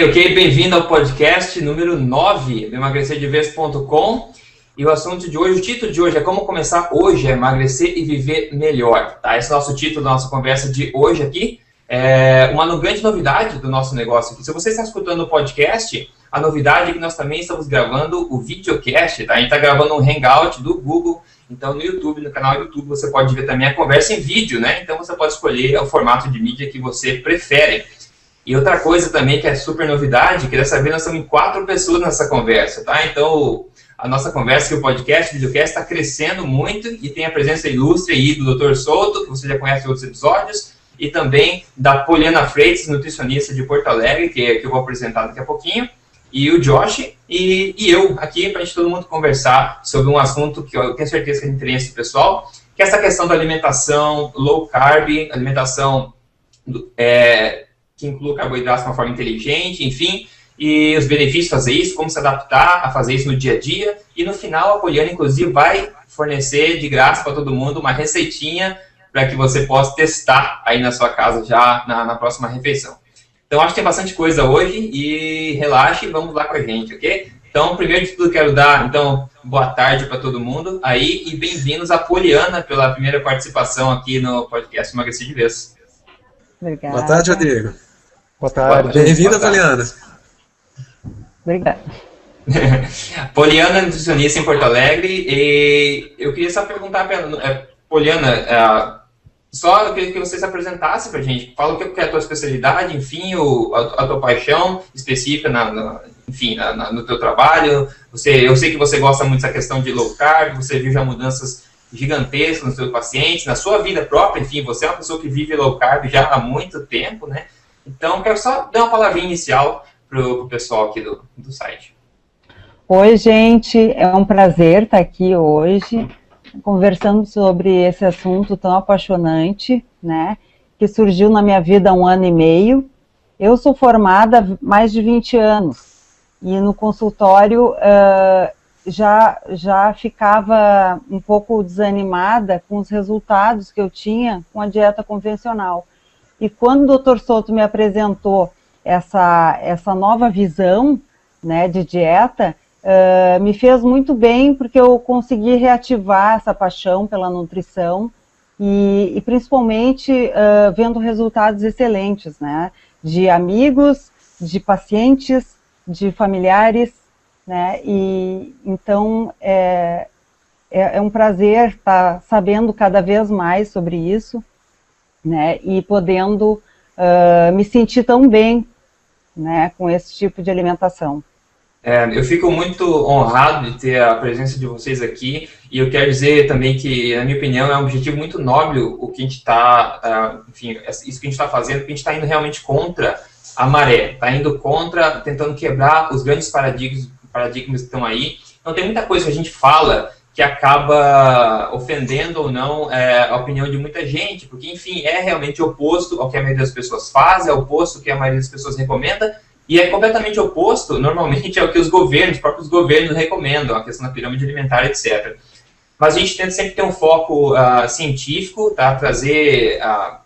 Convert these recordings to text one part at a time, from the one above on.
Ok, bem-vindo ao podcast número 9 do emagrecerdevez.com. E o assunto de hoje, o título de hoje é como começar hoje a emagrecer e viver melhor, tá? Esse é o nosso título da nossa conversa de hoje aqui. É uma grande novidade do nosso negócio aqui. Se você está escutando o podcast, a novidade é que nós também estamos gravando o videocast, tá? A gente está gravando um hangout do Google, então no YouTube, no canal do YouTube, você pode ver também a conversa em vídeo, né? Então você pode escolher o formato de mídia que você prefere. E outra coisa também que é super novidade, que dessa vez nós estamos em 4 pessoas nessa conversa, tá? Então a nossa conversa, que o podcast, o videocast, está crescendo muito e tem a presença ilustre aí do Dr. Souto, que você já conhece em outros episódios, e também da Poliana Freitas, nutricionista de Porto Alegre, que eu vou apresentar daqui a pouquinho, e o Josh e eu aqui, para a gente todo mundo conversar sobre um assunto que eu tenho certeza que é de interesse pessoal, que é essa questão da alimentação low carb, alimentação que inclui carboidratos de uma forma inteligente, enfim, e os benefícios de fazer isso, como se adaptar a fazer isso no dia a dia. E no final, a Poliana, inclusive, vai fornecer de graça para todo mundo uma receitinha para que você possa testar aí na sua casa já na próxima refeição. Então, acho que tem bastante coisa hoje e relaxe e vamos lá com a gente, ok? Então, primeiro de tudo, quero dar, então, boa tarde para todo mundo aí e bem-vindos a Poliana pela primeira participação aqui no podcast Emagrecer de Vez. Obrigada. Boa tarde, Rodrigo. Boa tarde. Bem-vinda, Poliana. Obrigada. Poliana é nutricionista em Porto Alegre e eu queria só perguntar para Poliana, só eu queria que você se apresentasse para a gente. Fala o que é a tua especialidade, enfim, a tua paixão específica no teu trabalho. Eu sei que você gosta muito dessa questão de low carb, você viu já mudanças gigantescas nos seus pacientes, na sua vida própria, enfim, você é uma pessoa que vive low carb já há muito tempo, né? Então, quero só dar uma palavrinha inicial para o pessoal aqui do site. Oi, gente, é um prazer estar aqui hoje, conversando sobre esse assunto tão apaixonante, né, que surgiu na minha vida há 1 ano e meio. Eu sou formada há mais de 20 anos, e no consultório já ficava um pouco desanimada com os resultados que eu tinha com a dieta convencional. E quando o Dr. Souto me apresentou essa nova visão, né, de dieta, me fez muito bem, porque eu consegui reativar essa paixão pela nutrição e principalmente vendo resultados excelentes, né, de amigos, de pacientes, de familiares, né, e então é um prazer estar sabendo cada vez mais sobre isso, né, e podendo me sentir tão bem, né, com esse tipo de alimentação. Eu fico muito honrado de ter a presença de vocês aqui, e eu quero dizer também que, na minha opinião, é um objetivo muito nobre o que a gente está, enfim, isso que a gente está fazendo, porque a gente está indo realmente contra a maré, está indo contra, tentando quebrar os grandes paradigmas que estão aí. Então tem muita coisa que a gente fala que acaba ofendendo ou não a opinião de muita gente, porque, enfim, é realmente oposto ao que a maioria das pessoas faz, é oposto ao que a maioria das pessoas recomenda, e é completamente oposto, normalmente, ao que os próprios governos recomendam, a questão da pirâmide alimentar, etc. Mas a gente tenta sempre ter um foco científico, tá? Trazer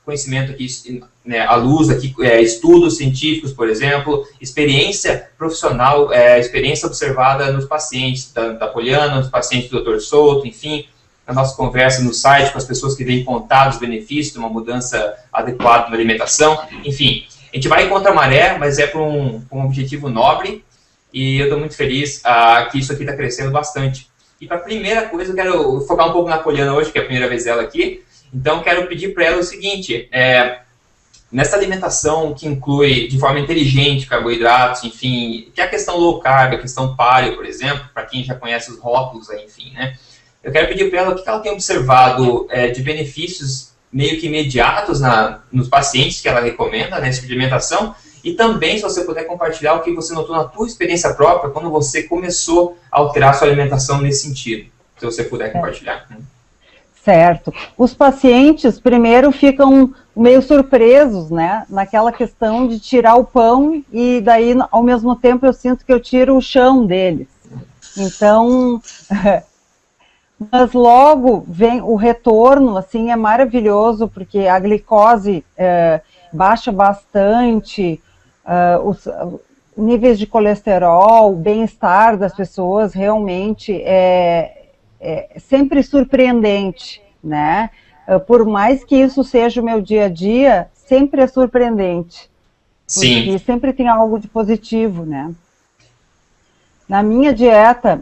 conhecimento aqui, né, à luz, aqui, estudos científicos, por exemplo, experiência profissional, experiência observada nos pacientes da Poliana, nos pacientes do Dr. Souto, enfim, na nossa conversa no site com as pessoas que vêm contar os benefícios de uma mudança adequada na alimentação, enfim. A gente vai contra a maré, mas é por um objetivo nobre, e eu estou muito feliz que isso aqui está crescendo bastante. E para a primeira coisa, eu quero focar um pouco na Poliana hoje, que é a primeira vez dela aqui. Então, quero pedir para ela o seguinte, nessa alimentação que inclui de forma inteligente carboidratos, enfim, que é a questão low carb, a questão paleo, por exemplo, para quem já conhece os rótulos aí, enfim, né? Eu quero pedir para ela o que ela tem observado de benefícios meio que imediatos nos pacientes que ela recomenda, nessa tipo de alimentação, e também, se você puder compartilhar o que você notou na tua experiência própria, quando você começou a alterar a sua alimentação nesse sentido, se você puder compartilhar. Certo. Os pacientes, primeiro, ficam meio surpresos, né, naquela questão de tirar o pão, e daí, ao mesmo tempo, eu sinto que eu tiro o chão deles. Então, mas logo vem o retorno, assim, é maravilhoso, porque a glicose baixa bastante, níveis de colesterol, bem-estar das pessoas, realmente é sempre surpreendente, né? Por mais que isso seja o meu dia a dia, sempre é surpreendente. Sim. Porque sempre tem algo de positivo, né? Na minha dieta,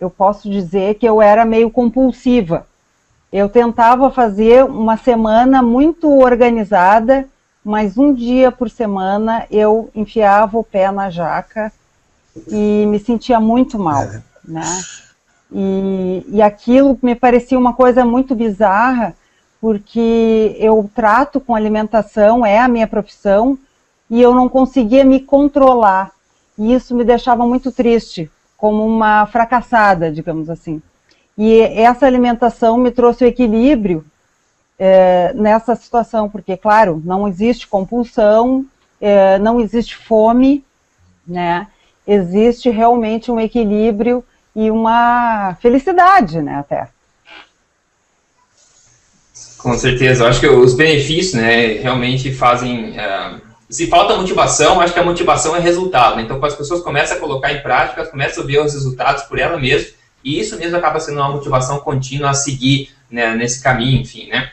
eu posso dizer que eu era meio compulsiva. Eu tentava fazer uma semana muito organizada, mas um dia por semana eu enfiava o pé na jaca e me sentia muito mal, né? E aquilo me parecia uma coisa muito bizarra, porque eu trato com alimentação, é a minha profissão, e eu não conseguia me controlar. E isso me deixava muito triste, como uma fracassada, digamos assim. E essa alimentação me trouxe o equilíbrio nessa situação, porque, claro, não existe compulsão, não existe fome, né? Existe realmente um equilíbrio e uma felicidade, né, até. Com certeza, eu acho que os benefícios, né, realmente fazem... se falta motivação, acho que a motivação é resultado, né? Então, quando as pessoas começam a colocar em prática, elas começam a ver os resultados por ela mesma, e isso mesmo acaba sendo uma motivação contínua a seguir, né, nesse caminho, enfim, né?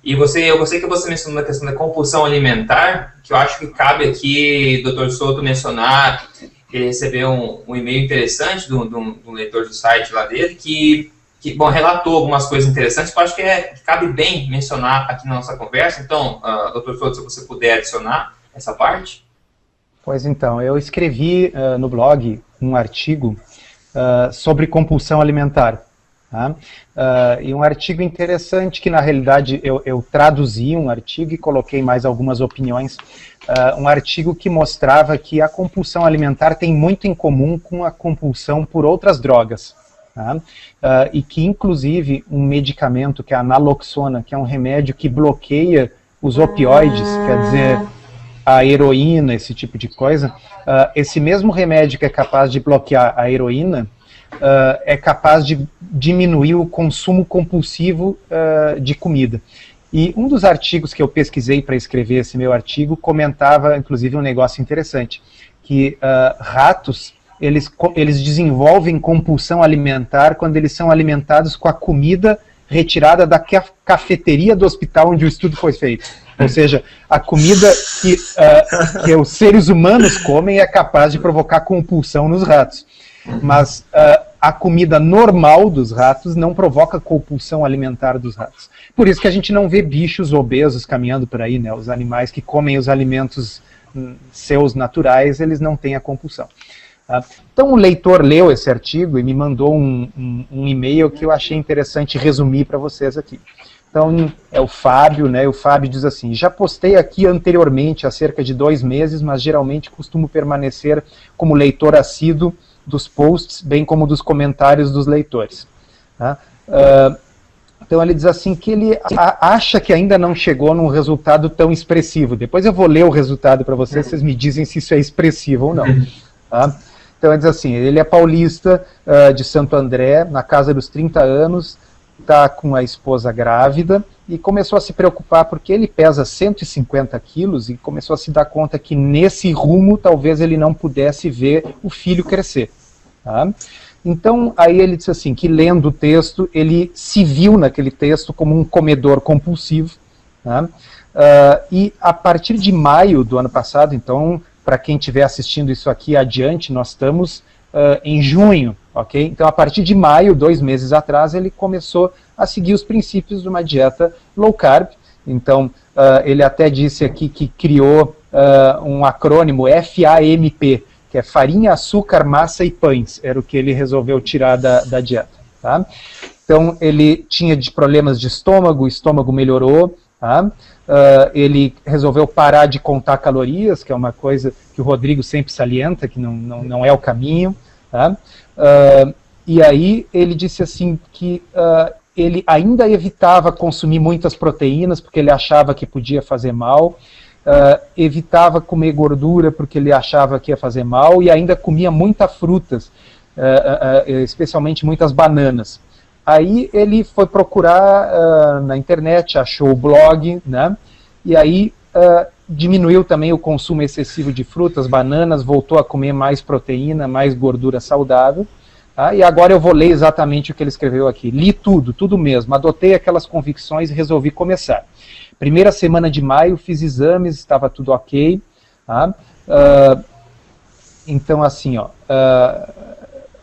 E eu gostei que você mencionou a questão da compulsão alimentar, que eu acho que cabe aqui, Dr. Souto, mencionar, ele recebeu um e-mail interessante de um leitor do site lá dele, que bom, relatou algumas coisas interessantes, que eu acho que cabe bem mencionar aqui na nossa conversa. Então, Dr. Souto, se você puder adicionar essa parte. Pois então, eu escrevi no blog um artigo sobre compulsão alimentar. Tá? E um artigo interessante que, na realidade, eu traduzi um artigo e coloquei mais algumas opiniões. Um artigo que mostrava que a compulsão alimentar tem muito em comum com a compulsão por outras drogas. Tá? E que, inclusive, um medicamento, que é a naloxona, que é um remédio que bloqueia os opioides, quer dizer, a heroína, esse tipo de coisa, esse mesmo remédio que é capaz de bloquear a heroína, é capaz de diminuir o consumo compulsivo de comida. E um dos artigos que eu pesquisei para escrever esse meu artigo comentava, inclusive, um negócio interessante, que ratos, eles desenvolvem compulsão alimentar quando eles são alimentados com a comida retirada da cafeteria do hospital onde o estudo foi feito. Ou seja, a comida que os seres humanos comem é capaz de provocar compulsão nos ratos. Mas a comida normal dos ratos não provoca compulsão alimentar dos ratos. Por isso que a gente não vê bichos obesos caminhando por aí, né? Os animais que comem os alimentos seus naturais, eles não têm a compulsão. Então o leitor leu esse artigo e me mandou um e-mail que eu achei interessante resumir para vocês aqui. Então é o Fábio, né? O Fábio diz assim: já postei aqui anteriormente há cerca de 2 meses, mas geralmente costumo permanecer como leitor assíduo dos posts, bem como dos comentários dos leitores. Tá? Então ele diz assim que ele acha que ainda não chegou num resultado tão expressivo. Depois eu vou ler o resultado para vocês, vocês me dizem se isso é expressivo ou não. Tá? Então ele diz assim, ele é paulista, de Santo André, na casa dos 30 anos, está com a esposa grávida e começou a se preocupar porque ele pesa 150 quilos e começou a se dar conta que nesse rumo talvez ele não pudesse ver o filho crescer. Tá? Então aí ele disse assim, que lendo o texto, ele se viu naquele texto como um comedor compulsivo. Tá? E a partir de maio do ano passado, então, para quem estiver assistindo isso aqui adiante, nós estamos em junho, ok? Então, a partir de maio, 2 meses atrás, ele começou a seguir os princípios de uma dieta low carb. Então, ele até disse aqui que criou um acrônimo FAMP, que é farinha, açúcar, massa e pães. Era o que ele resolveu tirar da dieta. Tá? Então, ele tinha problemas de estômago, o estômago melhorou. Tá? Ele resolveu parar de contar calorias, que é uma coisa que o Rodrigo sempre salienta, que não é o caminho. Tá? E aí ele disse assim que ele ainda evitava consumir muitas proteínas, porque ele achava que podia fazer mal, evitava comer gordura, porque ele achava que ia fazer mal, e ainda comia muitas frutas, especialmente muitas bananas. Aí ele foi procurar na internet, achou o blog, né? E aí diminuiu também o consumo excessivo de frutas, bananas, voltou a comer mais proteína, mais gordura saudável. Tá? E agora eu vou ler exatamente o que ele escreveu aqui. Li tudo mesmo. Adotei aquelas convicções e resolvi começar. Primeira semana de maio, fiz exames, estava tudo ok. Tá? Então, assim,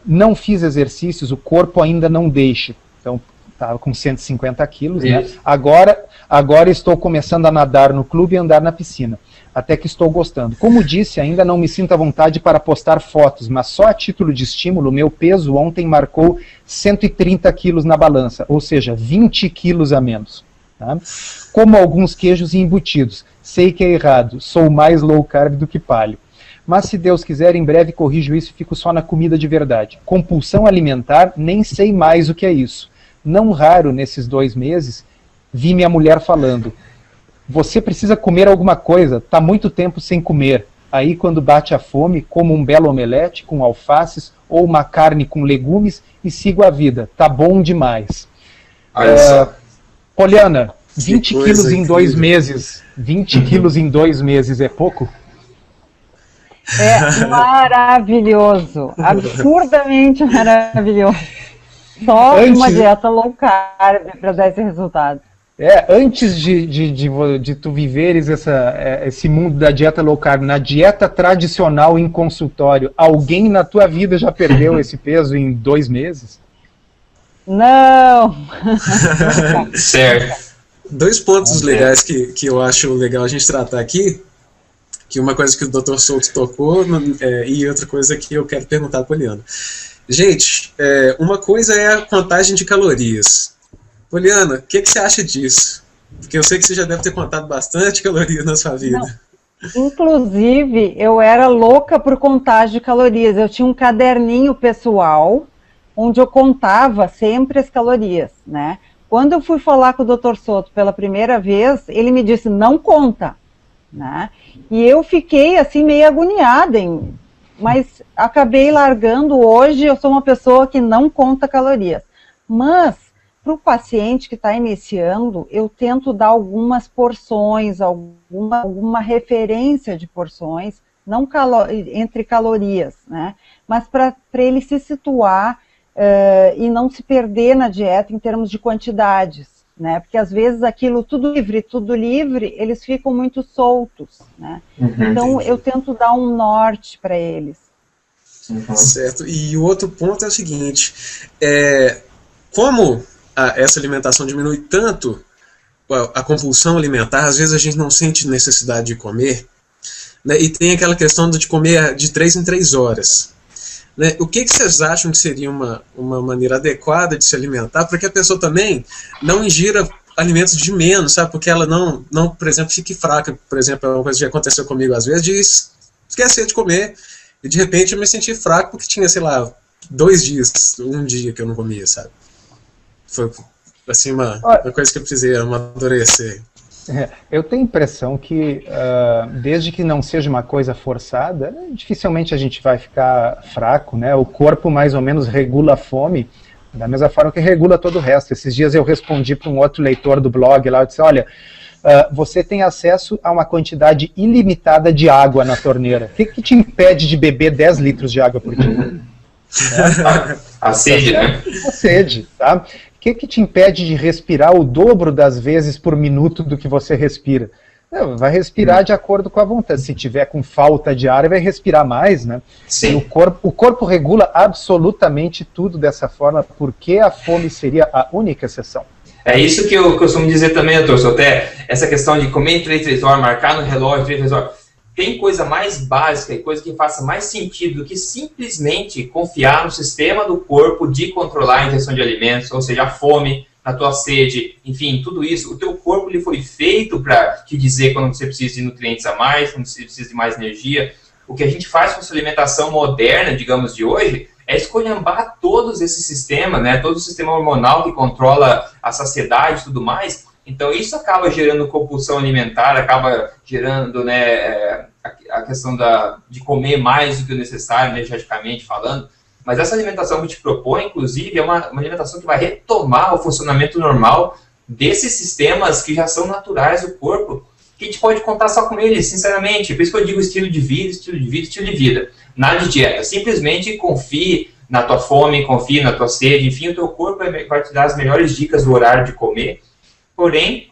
não fiz exercícios, o corpo ainda não deixa. Então, estava com 150 quilos, né? Agora estou começando a nadar no clube e andar na piscina. Até que estou gostando. Como disse, ainda não me sinto à vontade para postar fotos, mas só a título de estímulo, meu peso ontem marcou 130 quilos na balança, ou seja, 20 quilos a menos. Tá? Como alguns queijos e embutidos. Sei que é errado, sou mais low carb do que paleo. Mas se Deus quiser, em breve corrijo isso e fico só na comida de verdade. Compulsão alimentar, nem sei mais o que é isso. Não raro, nesses 2 meses, vi minha mulher falando, você precisa comer alguma coisa, está muito tempo sem comer. Aí, quando bate a fome, como um belo omelete com alfaces ou uma carne com legumes e sigo a vida. Tá bom demais. Poliana, 20 quilos em 2 meses. 20 quilos em 2 meses é pouco? É maravilhoso. Absurdamente maravilhoso. Só uma dieta low carb para dar esse resultado. Antes de tu viveres esse mundo da dieta low carb, na dieta tradicional em consultório, alguém na tua vida já perdeu esse peso em 2 meses? Não! Certo. 2 pontos legais que eu acho legal a gente tratar aqui, que uma coisa que o Dr. Souto tocou e outra coisa que eu quero perguntar para a Poliana. Gente, uma coisa é a contagem de calorias. Poliana, o que você acha disso? Porque eu sei que você já deve ter contado bastante calorias na sua vida. Não. Inclusive, eu era louca por contagem de calorias. Eu tinha um caderninho pessoal, onde eu contava sempre as calorias, né? Quando eu fui falar com o Dr. Souto pela primeira vez, ele me disse, não conta, né? E eu fiquei assim meio agoniada, mas acabei largando. Hoje eu sou uma pessoa que não conta calorias. Mas, para o paciente que está iniciando, eu tento dar algumas porções, alguma referência de porções, não entre calorias, né? Mas para ele se situar e não se perder na dieta em termos de quantidades, né? Porque às vezes aquilo tudo livre, eles ficam muito soltos, né? Então eu tento dar um norte para eles. Certo. E o outro ponto é o seguinte, como essa alimentação diminui tanto a compulsão alimentar, às vezes a gente não sente necessidade de comer, né? E tem aquela questão de comer de 3 em 3 horas. Né? O que vocês acham que seria uma maneira adequada de se alimentar para que a pessoa também não ingira alimentos de menos, sabe? Porque ela não, por exemplo, fique fraca. Por exemplo, é uma coisa que já aconteceu comigo às vezes, de esquecer de comer e de repente eu me senti fraco porque tinha, sei lá, 2 dias, 1 dia que eu não comia, sabe? Foi assim uma coisa que eu precisei amadurecer. Eu tenho a impressão que, desde que não seja uma coisa forçada, dificilmente a gente vai ficar fraco, né? O corpo mais ou menos regula a fome, da mesma forma que regula todo o resto. Esses dias eu respondi para um outro leitor do blog lá, eu disse, olha, você tem acesso a uma quantidade ilimitada de água na torneira. O que te impede de beber 10 litros de água por dia? A sede, né? A sede, tá? O que te impede de respirar o dobro das vezes por minuto do que você respira? Vai respirar de acordo com a vontade. Se tiver com falta de ar, vai respirar mais, né? Sim. E o corpo regula absolutamente tudo dessa forma, porque a fome seria a única exceção. É isso que eu costumo dizer também, doutor. Até essa questão de comer em 3 horas, marcar no relógio 3 horas. Tem coisa mais básica e coisa que faça mais sentido do que simplesmente confiar no sistema do corpo de controlar a ingestão de alimentos, ou seja, a fome, a tua sede, enfim, tudo isso. O teu corpo ele foi feito para te dizer quando você precisa de nutrientes a mais, quando você precisa de mais energia. O que a gente faz com essa alimentação moderna, digamos, de hoje, é esculhambar todos esses sistemas, né? Todo o sistema hormonal que controla a saciedade e tudo mais. Então, isso acaba gerando compulsão alimentar, acaba gerando, né, a questão de comer mais do que o necessário, energeticamente falando. Mas essa alimentação que te propõe, inclusive, é uma alimentação que vai retomar o funcionamento normal desses sistemas que já são naturais do corpo. que a gente pode contar só com ele, sinceramente. Por isso que eu digo estilo de vida, estilo de vida, estilo de vida. Nada de dieta. Simplesmente confie na tua fome, confie na tua sede, enfim, o teu corpo vai te dar as melhores dicas do horário de comer. Porém,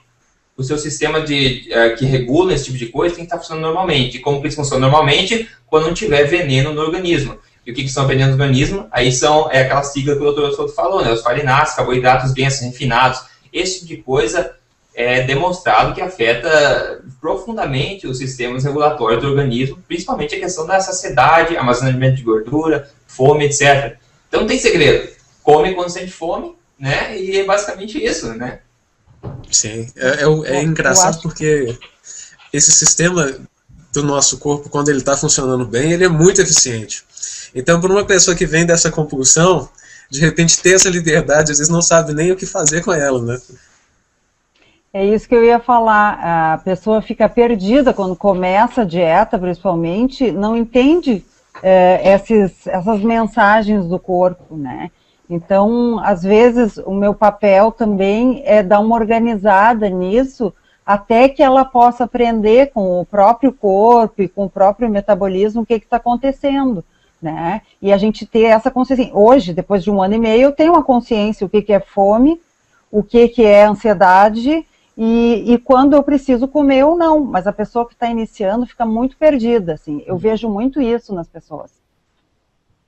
o seu sistema que regula esse tipo de coisa tem que estar funcionando normalmente. E como que isso funciona normalmente? Quando não tiver veneno no organismo. E o que são venenos no organismo? Aí é aquela sigla que o Dr. Souto falou, né? Os farináceos, carboidratos densos, refinados. Esse tipo de coisa é demonstrado que afeta profundamente os sistemas regulatórios do organismo, principalmente a questão da saciedade, armazenamento de gordura, fome, etc. Então não tem segredo. Come quando sente fome, né? E é basicamente isso, né? Sim, é engraçado porque esse sistema do nosso corpo, quando ele está funcionando bem, ele é muito eficiente. Então, para uma pessoa que vem dessa compulsão, de repente ter essa liberdade, às vezes não sabe nem o que fazer com ela, né? É isso que eu ia falar. A pessoa fica perdida quando começa a dieta, principalmente, não entende essas mensagens do corpo, né? Então, às vezes, o meu papel também é dar uma organizada nisso, até que ela possa aprender com o próprio corpo e com o próprio metabolismo o que está acontecendo, né? E a gente ter essa consciência. Hoje, depois de 1 ano e meio, eu tenho uma consciência o que é fome, o que é ansiedade e quando eu preciso comer ou não. Mas a pessoa que está iniciando fica muito perdida, assim. Eu vejo muito isso nas pessoas.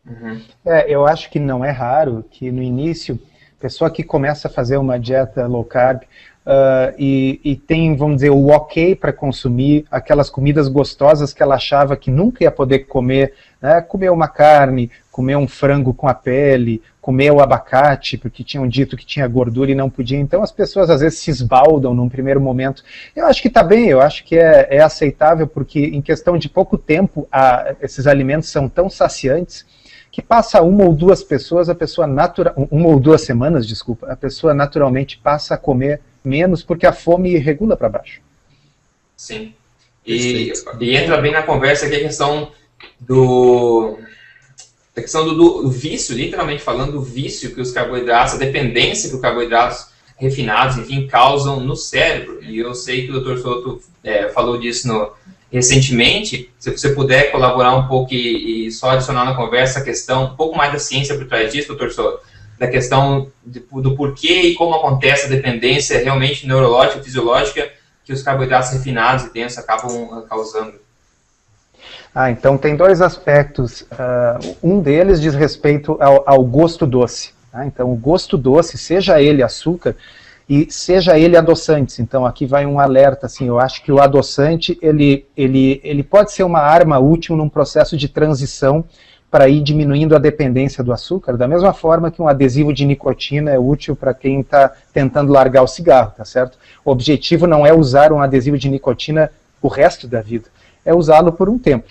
Uhum. Eu acho que não é raro que no início, pessoa que começa a fazer uma dieta low carb e tem, vamos dizer, o ok para consumir aquelas comidas gostosas que ela achava que nunca ia poder comer, né? Comer uma carne, comer um frango com a pele, comer o abacate, porque tinham dito que tinha gordura e não podia. Então as pessoas às vezes se esbaldam num primeiro momento. Eu acho que está bem, eu acho que é aceitável, porque em questão de pouco tempo esses alimentos são tão saciantes que passa 1 ou 2 pessoas, a pessoa 1 ou 2 semanas, desculpa, a pessoa naturalmente passa a comer menos porque a fome regula para baixo. Sim. E entra bem na conversa aqui a questão do vício, literalmente falando, do vício que os carboidratos, a dependência que os carboidratos refinados, enfim, causam no cérebro. E eu sei que o Dr. Souto falou disso recentemente. Se você puder colaborar um pouco e só adicionar na conversa a questão, um pouco mais da ciência por trás disso, Dr. Souto, da questão do porquê e como acontece a dependência realmente neurológica, fisiológica, que os carboidratos refinados e densos acabam causando. Então tem 2 aspectos. Um deles diz respeito ao gosto doce. Tá? Então o gosto doce, seja ele açúcar e seja ele adoçantes. Então aqui vai um alerta, assim, eu acho que o adoçante ele pode ser uma arma útil num processo de transição para ir diminuindo a dependência do açúcar, da mesma forma que um adesivo de nicotina é útil para quem está tentando largar o cigarro, tá certo? O objetivo não é usar um adesivo de nicotina o resto da vida, é usá-lo por um tempo.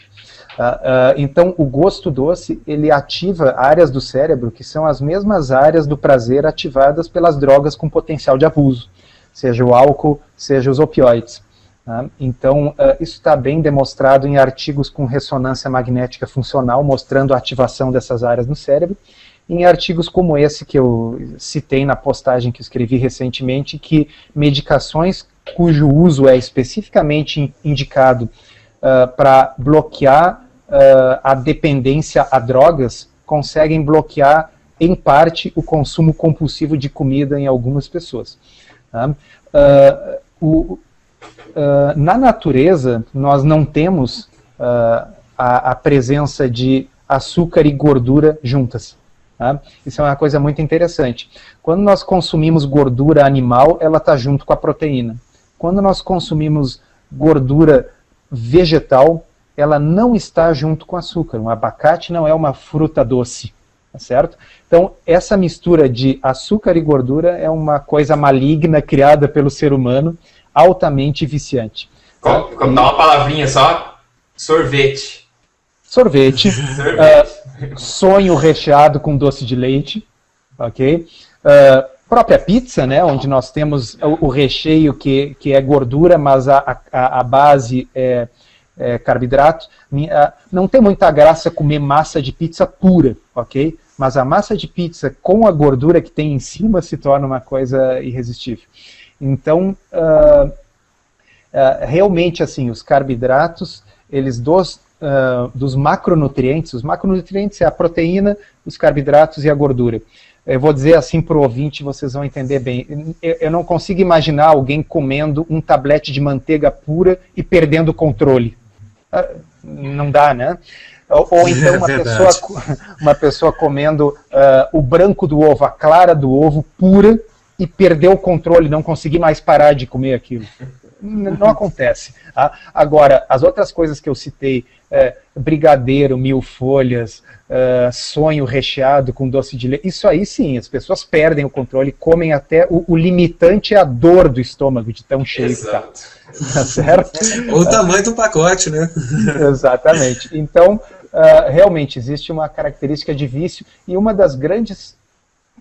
Então, o gosto doce, ele ativa áreas do cérebro que são as mesmas áreas do prazer ativadas pelas drogas com potencial de abuso, seja o álcool, seja os opioides. Então, isso está bem demonstrado em artigos com ressonância magnética funcional, mostrando a ativação dessas áreas no cérebro, em artigos como esse que eu citei na postagem que eu escrevi recentemente, que medicações cujo uso é especificamente indicado para bloquear a dependência a drogas, conseguem bloquear, em parte, o consumo compulsivo de comida em algumas pessoas. Na natureza, nós não temos a presença de açúcar e gordura juntas. Isso é uma coisa muito interessante. Quando nós consumimos gordura animal, ela está junto com a proteína. Quando nós consumimos gordura vegetal, ela não está junto com açúcar. Um abacate não é uma fruta doce, tá certo? Então, essa mistura de açúcar e gordura é uma coisa maligna criada pelo ser humano, altamente viciante. Dá uma palavrinha só: sorvete. Sorvete. Sonho recheado com doce de leite, ok? Própria pizza, né, onde nós temos o recheio que é gordura, mas a base é carboidrato. Não tem muita graça comer massa de pizza pura, ok? Mas a massa de pizza com a gordura que tem em cima se torna uma coisa irresistível. Então, realmente, assim, os carboidratos, eles dos macronutrientes, os macronutrientes é a proteína, os carboidratos e a gordura. Eu vou dizer assim para o ouvinte, vocês vão entender bem. Eu não consigo imaginar alguém comendo um tablete de manteiga pura e perdendo o controle. Não dá, né? Ou então uma pessoa comendo o branco do ovo, a clara do ovo pura e perdeu o controle, não conseguir mais parar de comer aquilo. Não acontece. Agora, as outras coisas que eu citei, brigadeiro, 1000 folhas, sonho recheado com doce de leite, isso aí sim, as pessoas perdem o controle, comem até o limitante é a dor do estômago de tão cheio que tá. Tá certo? Ou o tamanho do pacote, né? Exatamente. Então, realmente existe uma característica de vício, e uma das grandes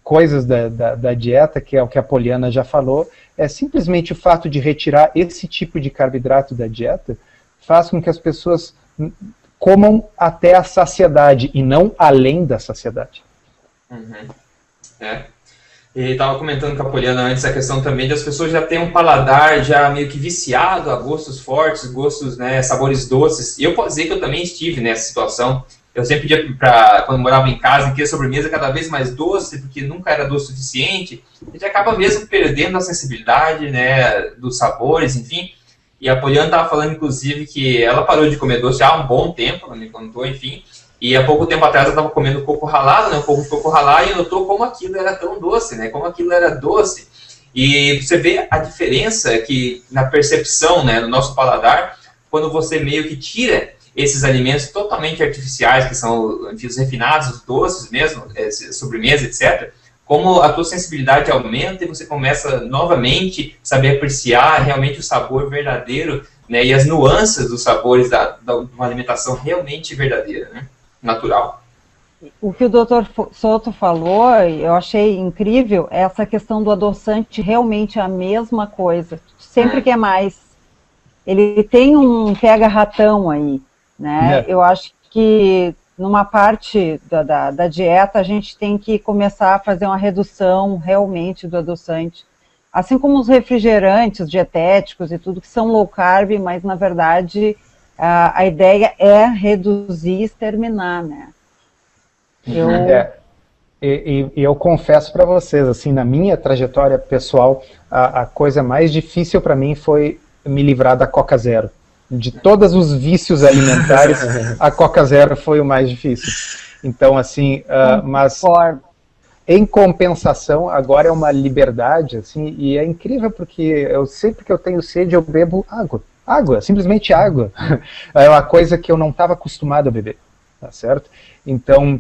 coisas da dieta, que é o que a Poliana já falou, é simplesmente o fato de retirar esse tipo de carboidrato da dieta, faz com que as pessoas comam até a saciedade e não além da saciedade. E estava comentando com a Poliana antes a questão também de as pessoas já terem um paladar já meio que viciado a gostos fortes, gostos, né, sabores doces. E eu posso dizer que eu também estive nessa situação. Eu sempre pedia quando morava em casa, que a sobremesa cada vez mais doce, porque nunca era doce o suficiente. A gente acaba mesmo perdendo a sensibilidade, né, dos sabores, enfim. E a Poliana estava falando, inclusive, que ela parou de comer doce há um bom tempo, ela me contou, enfim. E há pouco tempo atrás ela estava comendo coco ralado, né, um pouco de coco ralado, e notou como aquilo era tão doce, né, como aquilo era doce. E você vê a diferença que na percepção, né, no nosso paladar, quando você meio que tira esses alimentos totalmente artificiais, que são, enfim, os refinados, os doces mesmo, sobremesa, etc., como a tua sensibilidade aumenta e você começa novamente a saber apreciar realmente o sabor verdadeiro, né, e as nuances dos sabores de uma alimentação realmente verdadeira, né, natural. O que o Dr. Soto falou, eu achei incrível, essa questão do adoçante realmente é a mesma coisa, sempre quer mais. Ele tem um pega-ratão aí, né? Eu acho que numa parte da dieta a gente tem que começar a fazer uma redução realmente do adoçante, assim como os refrigerantes dietéticos e tudo que são low carb, mas na verdade a ideia é reduzir e exterminar, né? Eu confesso para vocês, assim, na minha trajetória pessoal, a coisa mais difícil para mim foi me livrar da Coca Zero. De todos os vícios alimentares, a Coca Zero foi o mais difícil. Então, assim, mas em compensação, agora é uma liberdade, assim, e é incrível porque sempre que eu tenho sede, eu bebo água, simplesmente água. É uma coisa que eu não estava acostumado a beber, tá certo? Então,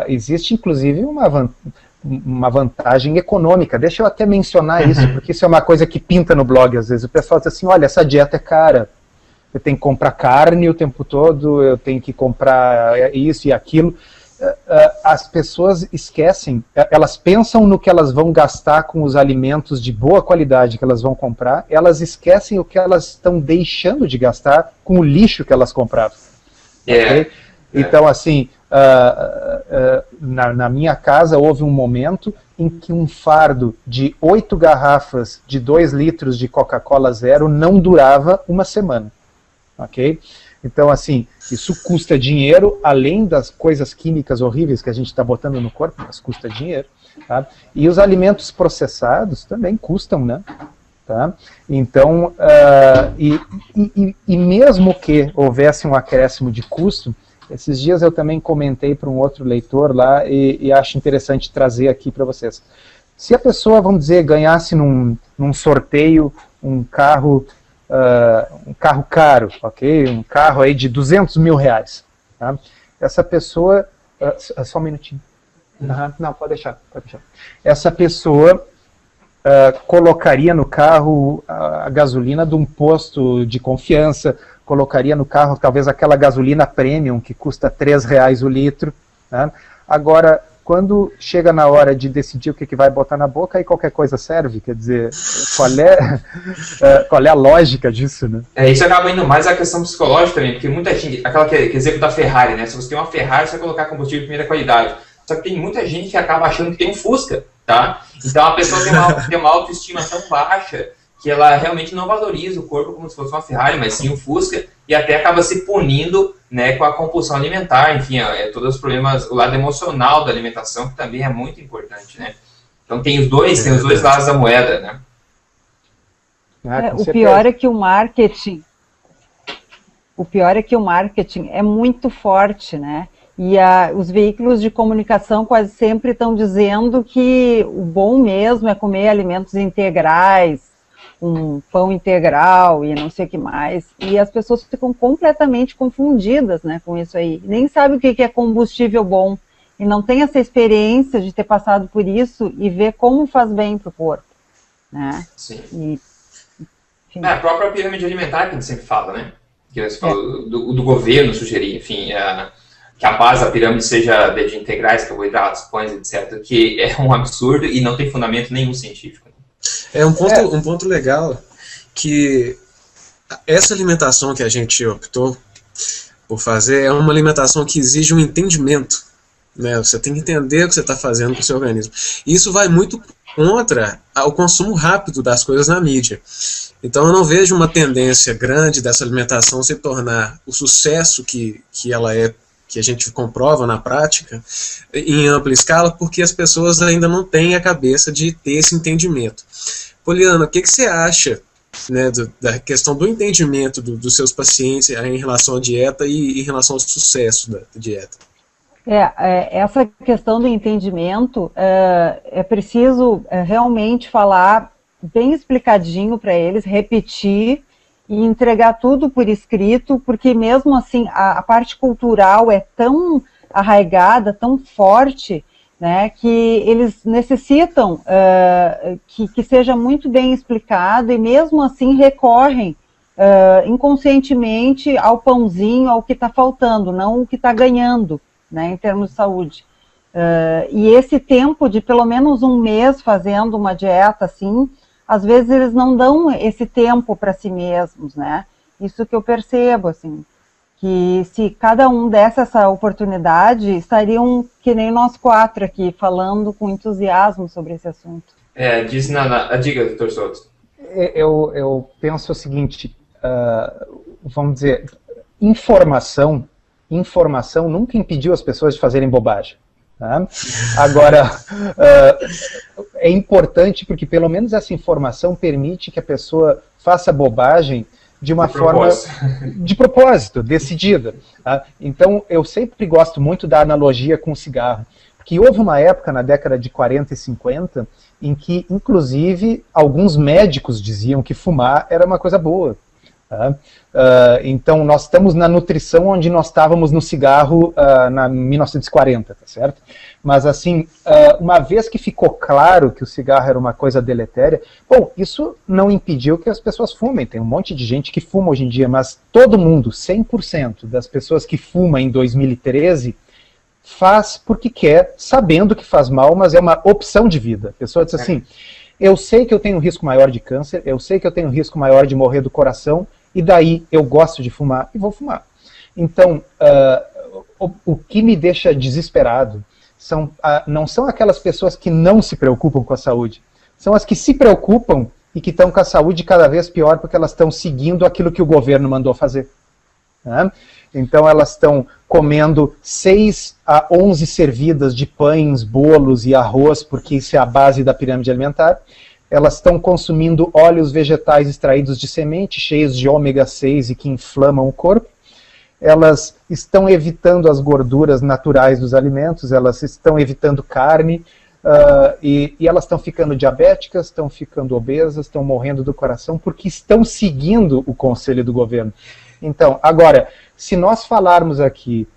existe inclusive uma vantagem econômica. Deixa eu até mencionar isso, porque isso é uma coisa que pinta no blog às vezes. O pessoal diz assim, olha, essa dieta é cara. Eu tenho que comprar carne o tempo todo, eu tenho que comprar isso e aquilo. As pessoas esquecem, elas pensam no que elas vão gastar com os alimentos de boa qualidade que elas vão comprar, elas esquecem o que elas estão deixando de gastar com o lixo que elas compraram. Okay? Então, assim, na minha casa houve um momento em que um fardo de 8 garrafas de 2 litros de Coca-Cola Zero não durava uma semana. Ok? Então, assim, isso custa dinheiro, além das coisas químicas horríveis que a gente está botando no corpo, mas custa dinheiro. Tá? E os alimentos processados também custam, né? Tá? Então, e mesmo que houvesse um acréscimo de custo, esses dias eu também comentei para um outro leitor lá e acho interessante trazer aqui para vocês. Se a pessoa, vamos dizer, ganhasse num sorteio um carro caro, ok? Um carro aí de 200 mil reais. Tá? Essa pessoa... só um minutinho. Não, pode deixar. Essa pessoa colocaria no carro a gasolina de um posto de confiança, colocaria no carro talvez aquela gasolina premium que custa R$3 o litro. Né? Agora, quando chega na hora de decidir o que vai botar na boca, aí qualquer coisa serve, quer dizer, qual é a lógica disso, né? Isso acaba indo mais a questão psicológica também, porque muita gente, aquela que exemplo da Ferrari, né? Se você tem uma Ferrari, você vai colocar combustível de primeira qualidade. Só que tem muita gente que acaba achando que tem um Fusca, tá? Então a pessoa tem uma autoestima tão baixa que ela realmente não valoriza o corpo como se fosse uma Ferrari, mas sim um Fusca, e até acaba se punindo, né, com a compulsão alimentar, enfim, todos os problemas, o lado emocional da alimentação, que também é muito importante, né? Então tem os dois lados da moeda, né? O pior é que o marketing é muito forte, né? E os veículos de comunicação quase sempre estão dizendo que o bom mesmo é comer alimentos integrais, um pão integral e não sei o que mais. E as pessoas ficam completamente confundidas, né, com isso aí. Nem sabem o que é combustível bom. E não tem essa experiência de ter passado por isso e ver como faz bem para o corpo, né? Sim. A própria pirâmide alimentar que a gente sempre fala, né? Que você falou do governo sugerir, enfim, que a base da pirâmide seja de integrais, carboidratos, pães, etc., que é um absurdo e não tem fundamento nenhum científico. Um ponto legal, que essa alimentação que a gente optou por fazer é uma alimentação que exige um entendimento, né? Você tem que entender o que você está fazendo com o seu organismo. E isso vai muito contra o consumo rápido das coisas na mídia. Então eu não vejo uma tendência grande dessa alimentação se tornar o sucesso que ela é, que a gente comprova na prática, em ampla escala, porque as pessoas ainda não têm a cabeça de ter esse entendimento. Poliana, o que você acha, né, da questão do entendimento dos seus pacientes em relação à dieta e em relação ao sucesso da dieta? Essa questão do entendimento, é preciso realmente falar bem explicadinho para eles, repetir e entregar tudo por escrito, porque mesmo assim a parte cultural é tão arraigada, tão forte, né, que eles necessitam que seja muito bem explicado e mesmo assim recorrem inconscientemente ao pãozinho, ao que está faltando, não o que está ganhando, né, em termos de saúde. E esse tempo de pelo menos um mês fazendo uma dieta assim, às vezes eles não dão esse tempo para si mesmos, né? Isso que eu percebo, assim, que se cada um desse essa oportunidade, estariam que nem nós quatro aqui, falando com entusiasmo sobre esse assunto. Diga, doutor Souto. Eu penso o seguinte, vamos dizer, informação nunca impediu as pessoas de fazerem bobagem. Tá? Agora, é importante porque pelo menos essa informação permite que a pessoa faça bobagem de uma forma de propósito, decidida. Tá? Então, eu sempre gosto muito da analogia com o cigarro, porque houve uma época na década de 40 e 50 em que, inclusive, alguns médicos diziam que fumar era uma coisa boa. Tá? Então nós estamos na nutrição onde nós estávamos no cigarro na 1940, tá certo? Mas assim, uma vez que ficou claro que o cigarro era uma coisa deletéria, bom, isso não impediu que as pessoas fumem, tem um monte de gente que fuma hoje em dia, mas todo mundo, 100% das pessoas que fumam em 2013, faz porque quer, sabendo que faz mal, mas é uma opção de vida. A pessoa diz assim, eu sei que eu tenho um risco maior de câncer, eu sei que eu tenho um risco maior de morrer do coração, e daí eu gosto de fumar e vou fumar. Então, o que me deixa desesperado não são aquelas pessoas que não se preocupam com a saúde, são as que se preocupam e que estão com a saúde cada vez pior porque elas estão seguindo aquilo que o governo mandou fazer. Né? Então elas estão comendo 6 a 11 servidas de pães, bolos e arroz, porque isso é a base da pirâmide alimentar. Elas estão consumindo óleos vegetais extraídos de semente, cheios de ômega 6 e que inflamam o corpo. Elas estão evitando as gorduras naturais dos alimentos, elas estão evitando carne, e elas estão ficando diabéticas, estão ficando obesas, estão morrendo do coração, porque estão seguindo o conselho do governo. Então, agora, se nós falarmos aqui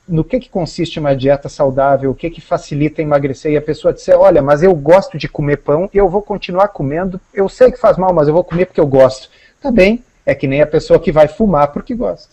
no que consiste uma dieta saudável, o que facilita emagrecer, e a pessoa disser, olha, mas eu gosto de comer pão e eu vou continuar comendo, eu sei que faz mal, mas eu vou comer porque eu gosto. Tá bem, é que nem a pessoa que vai fumar porque gosta.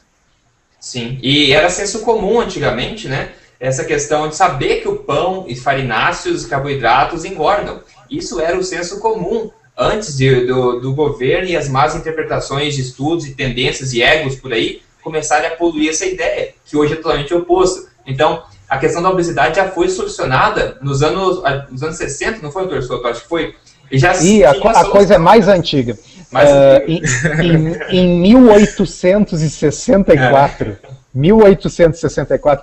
Sim, e era senso comum antigamente, né? Essa questão de saber que o pão e farináceos e carboidratos engordam. Isso era o senso comum antes do governo e as más interpretações de estudos e tendências e egos por aí começarem a poluir essa ideia, que hoje é totalmente oposto. Então, a questão da obesidade já foi solucionada nos anos 60, não foi, doutor Souto? Acho que foi. E a coisa é mais antiga. Em 1864,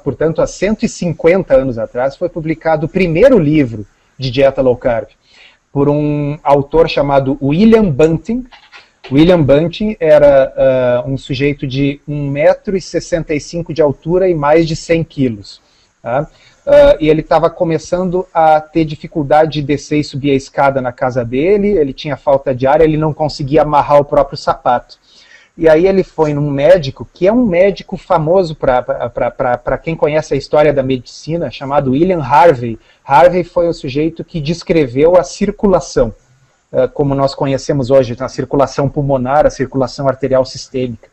portanto, há 150 anos atrás, foi publicado o primeiro livro de dieta low carb, por um autor chamado William Bunting. William Bunting era um sujeito de 1,65 m de altura e mais de 100 quilos. Tá? E ele estava começando a ter dificuldade de descer e subir a escada na casa dele, ele tinha falta de ar, ele não conseguia amarrar o próprio sapato. E aí ele foi num médico, que é um médico famoso para quem conhece a história da medicina, chamado William Harvey. Harvey foi o sujeito que descreveu a circulação, como nós conhecemos hoje, a circulação pulmonar, a circulação arterial sistêmica.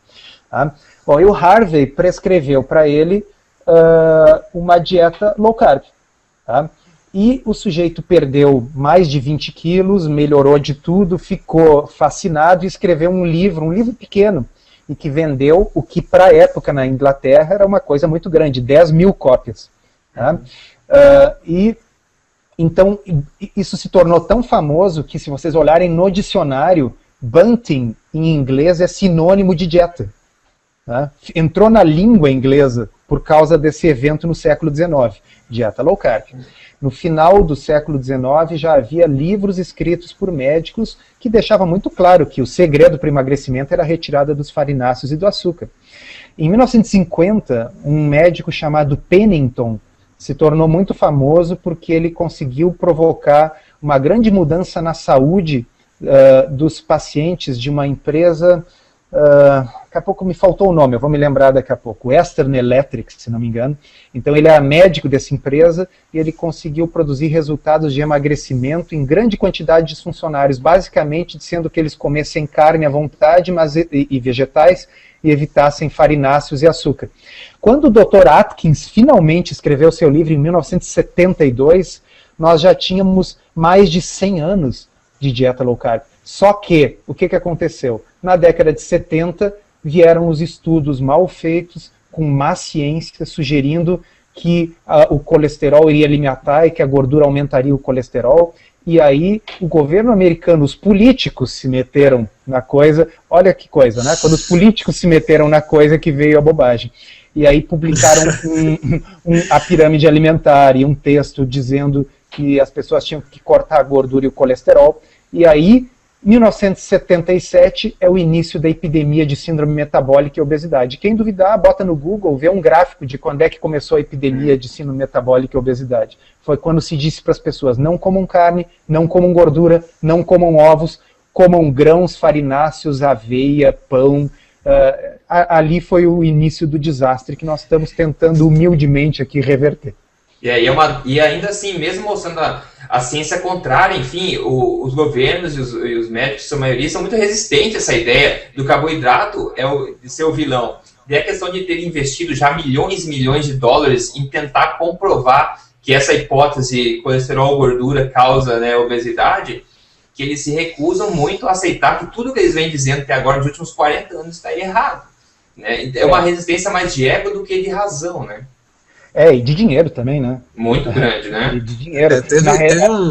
Tá? Bom, e o Harvey prescreveu para ele uma dieta low carb. Tá? E o sujeito perdeu mais de 20 quilos, melhorou de tudo, ficou fascinado e escreveu um livro pequeno, e que vendeu o que para a época na Inglaterra era uma coisa muito grande, 10 mil cópias. Tá? Então, isso se tornou tão famoso que, se vocês olharem no dicionário, Bunting, em inglês, é sinônimo de dieta. Tá? Entrou na língua inglesa por causa desse evento no século XIX, dieta low carb. No final do século XIX já havia livros escritos por médicos que deixavam muito claro que o segredo para o emagrecimento era a retirada dos farináceos e do açúcar. Em 1950, um médico chamado Pennington se tornou muito famoso porque ele conseguiu provocar uma grande mudança na saúde dos pacientes de uma empresa, daqui a pouco me faltou o nome, eu vou me lembrar daqui a pouco, Western Electric, se não me engano. Então ele era médico dessa empresa e ele conseguiu produzir resultados de emagrecimento em grande quantidade de funcionários, basicamente sendo que eles comessem carne à vontade e vegetais e evitassem farináceos e açúcar. Quando o Dr. Atkins finalmente escreveu seu livro em 1972, nós já tínhamos mais de 100 anos de dieta low carb. Só que, o que aconteceu? Na década de 70, vieram os estudos mal feitos, com má ciência, sugerindo que o colesterol iria limitar e que a gordura aumentaria o colesterol. E aí o governo americano, os políticos se meteram na coisa. Olha que coisa, né? Quando os políticos se meteram na coisa que veio a bobagem. E aí publicaram a pirâmide alimentar e um texto dizendo que as pessoas tinham que cortar a gordura e o colesterol. E aí, 1977 é o início da epidemia de síndrome metabólica e obesidade. Quem duvidar, bota no Google, vê um gráfico de quando é que começou a epidemia de síndrome metabólica e obesidade. Foi quando se disse para as pessoas, não comam carne, não comam gordura, não comam ovos, comam grãos, farináceos, aveia, pão. Ali foi o início do desastre que nós estamos tentando humildemente aqui reverter. E ainda assim, mesmo mostrando a ciência contrária, enfim, os governos e os médicos, sua maioria, são muito resistentes a essa ideia do carboidrato de ser o vilão. E a questão de ter investido já milhões e milhões de dólares em tentar comprovar que essa hipótese colesterol gordura causa, né, obesidade, que eles se recusam muito a aceitar que tudo que eles vêm dizendo até agora, nos últimos 40 anos, está errado. Né? É uma resistência mais de ego do que de razão, né? E de dinheiro também, né? Muito grande, né? E de dinheiro.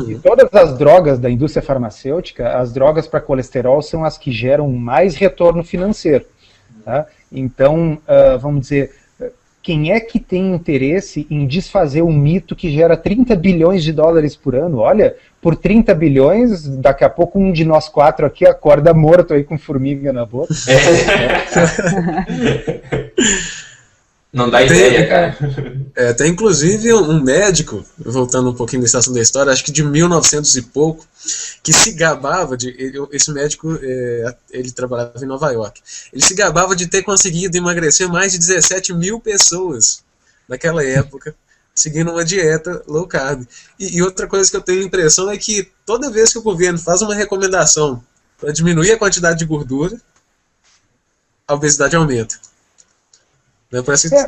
De todas as drogas da indústria farmacêutica, as drogas para colesterol são as que geram mais retorno financeiro. Tá? Então, vamos dizer, quem é que tem interesse em desfazer um mito que gera 30 bilhões de dólares por ano? Olha, por 30 bilhões, daqui a pouco um de nós quatro aqui acorda morto aí com formiga na boca. Não dá ideia, cara. Tem inclusive um médico, voltando um pouquinho nesse assunto da história, acho que de 1900 e pouco, que se gabava esse médico, ele trabalhava em Nova York, ele se gabava de ter conseguido emagrecer mais de 17 mil pessoas naquela época, seguindo uma dieta low carb. E outra coisa que eu tenho a impressão é que toda vez que o governo faz uma recomendação para diminuir a quantidade de gordura, a obesidade aumenta.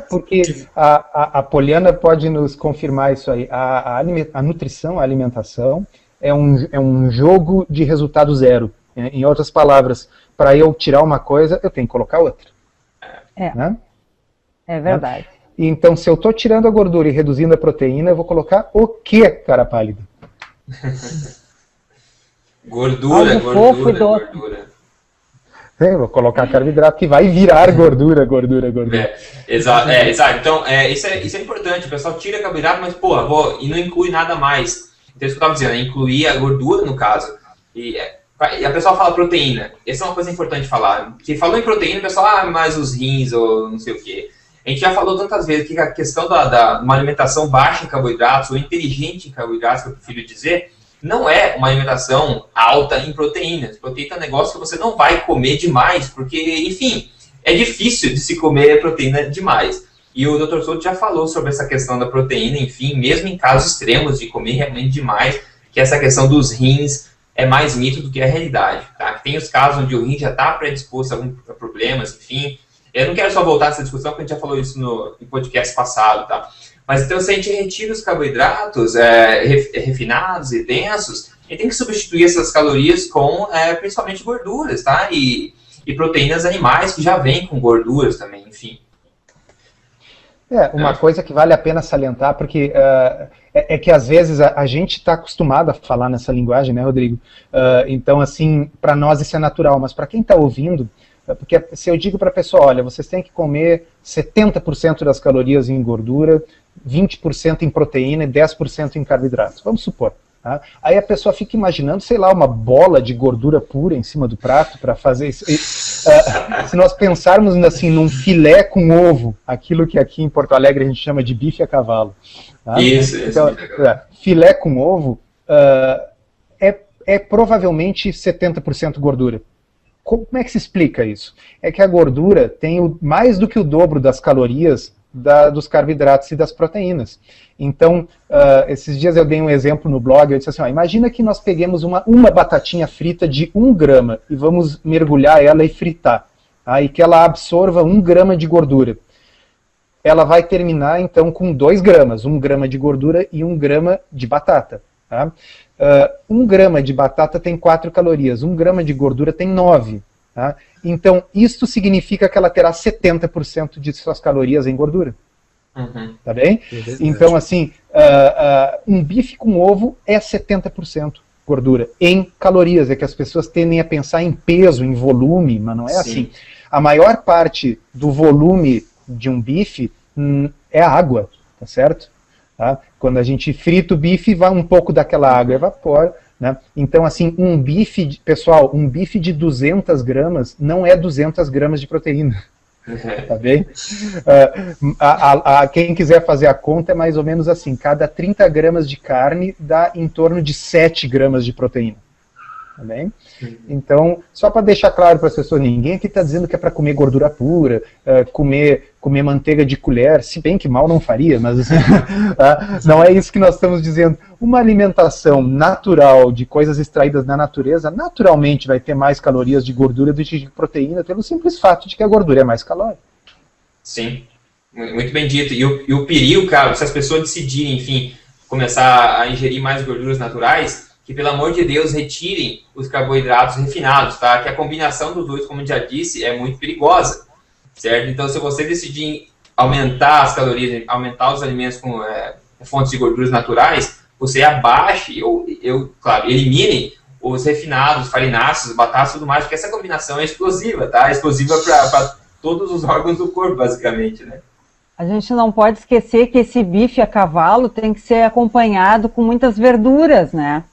Porque a Poliana pode nos confirmar isso aí. A nutrição, a alimentação, é um jogo de resultado zero. Em outras palavras, para eu tirar uma coisa, eu tenho que colocar outra. Né? É verdade. Então, se eu estou tirando a gordura e reduzindo a proteína, eu vou colocar o quê, cara pálido? Gordura, Algo fofo e doce. gordura. Vou colocar carboidrato que vai virar gordura. Exato. Então, isso é importante. O pessoal tira carboidrato, mas, e não inclui nada mais. Então, isso que eu estava dizendo, incluir a gordura, no caso. E a pessoa fala proteína. Essa é uma coisa importante falar. Se falou em proteína, o pessoal, mais os rins, ou não sei o quê. A gente já falou tantas vezes que a questão da uma alimentação baixa em carboidratos, ou inteligente em carboidratos, que eu prefiro dizer, não é uma alimentação alta em proteínas. Proteína é um negócio que você não vai comer demais, porque, enfim, é difícil de se comer proteína demais. E o Dr. Souto já falou sobre essa questão da proteína, enfim, mesmo em casos extremos de comer realmente demais, que essa questão dos rins é mais mito do que a realidade. Tá? Tem os casos onde o rim já está predisposto a problemas, enfim. Eu não quero só voltar nessa discussão, porque a gente já falou isso no podcast passado, tá? Mas então, se a gente retira os carboidratos refinados e densos, a gente tem que substituir essas calorias com principalmente gorduras, tá? E proteínas animais que já vêm com gorduras também, enfim. Uma coisa que vale a pena salientar, porque é que às vezes a gente está acostumado a falar nessa linguagem, né, Rodrigo? Então, assim, para nós isso é natural, mas para quem está ouvindo, porque se eu digo para a pessoa, olha, vocês têm que comer 70% das calorias em gordura, 20% em proteína e 10% em carboidratos, vamos supor. Tá? Aí a pessoa fica imaginando, sei lá, uma bola de gordura pura em cima do prato para fazer isso. Se nós pensarmos assim num filé com ovo, aquilo que aqui em Porto Alegre a gente chama de bife a cavalo. Tá? Isso. Então, filé com ovo é provavelmente 70% gordura. Como é que se explica isso? É que a gordura tem mais do que o dobro das calorias dos carboidratos e das proteínas. Então, esses dias eu dei um exemplo no blog, eu disse assim, imagina que nós peguemos uma batatinha frita de 1 grama e vamos mergulhar ela e fritar, tá? E que ela absorva 1 grama de gordura. Ela vai terminar, então, com 2 gramas, 1 grama de gordura e 1 grama de batata. Tá? 1 grama de batata tem 4 calorias, 1 grama de gordura tem 9. Tá? Então, isso significa que ela terá 70% de suas calorias em gordura. Uhum. Tá bem? Então, assim, um bife com ovo é 70% gordura em calorias. É que as pessoas tendem a pensar em peso, em volume, mas não é assim. A maior parte do volume de um bife é a água, tá certo? Tá? Quando a gente frita o bife, vai um pouco daquela água evapora. Né? Então, assim, um bife de 200 gramas não é 200 gramas de proteína. Tá bem? Quem quiser fazer a conta é mais ou menos assim, cada 30 gramas de carne dá em torno de 7 gramas de proteína. Tá bem? Então, só para deixar claro para as pessoas, ninguém aqui está dizendo que é para comer gordura pura, comer manteiga de colher, se bem que mal não faria, mas não é isso que nós estamos dizendo. Uma alimentação natural de coisas extraídas da natureza, naturalmente vai ter mais calorias de gordura do que de proteína, pelo simples fato de que a gordura é mais calórica. Sim, muito bem dito. E o perigo, cara, se as pessoas decidirem, enfim, começar a ingerir mais gorduras naturais, que, pelo amor de Deus, retirem os carboidratos refinados, tá? Que a combinação dos dois, como eu já disse, é muito perigosa, certo? Então, se você decidir aumentar as calorias, aumentar os alimentos com fontes de gorduras naturais, você abaixe, claro, elimine os refinados, farináceos, batatas e tudo mais, porque essa combinação é explosiva, tá? É explosiva para todos os órgãos do corpo, basicamente, né? A gente não pode esquecer que esse bife a cavalo tem que ser acompanhado com muitas verduras, né?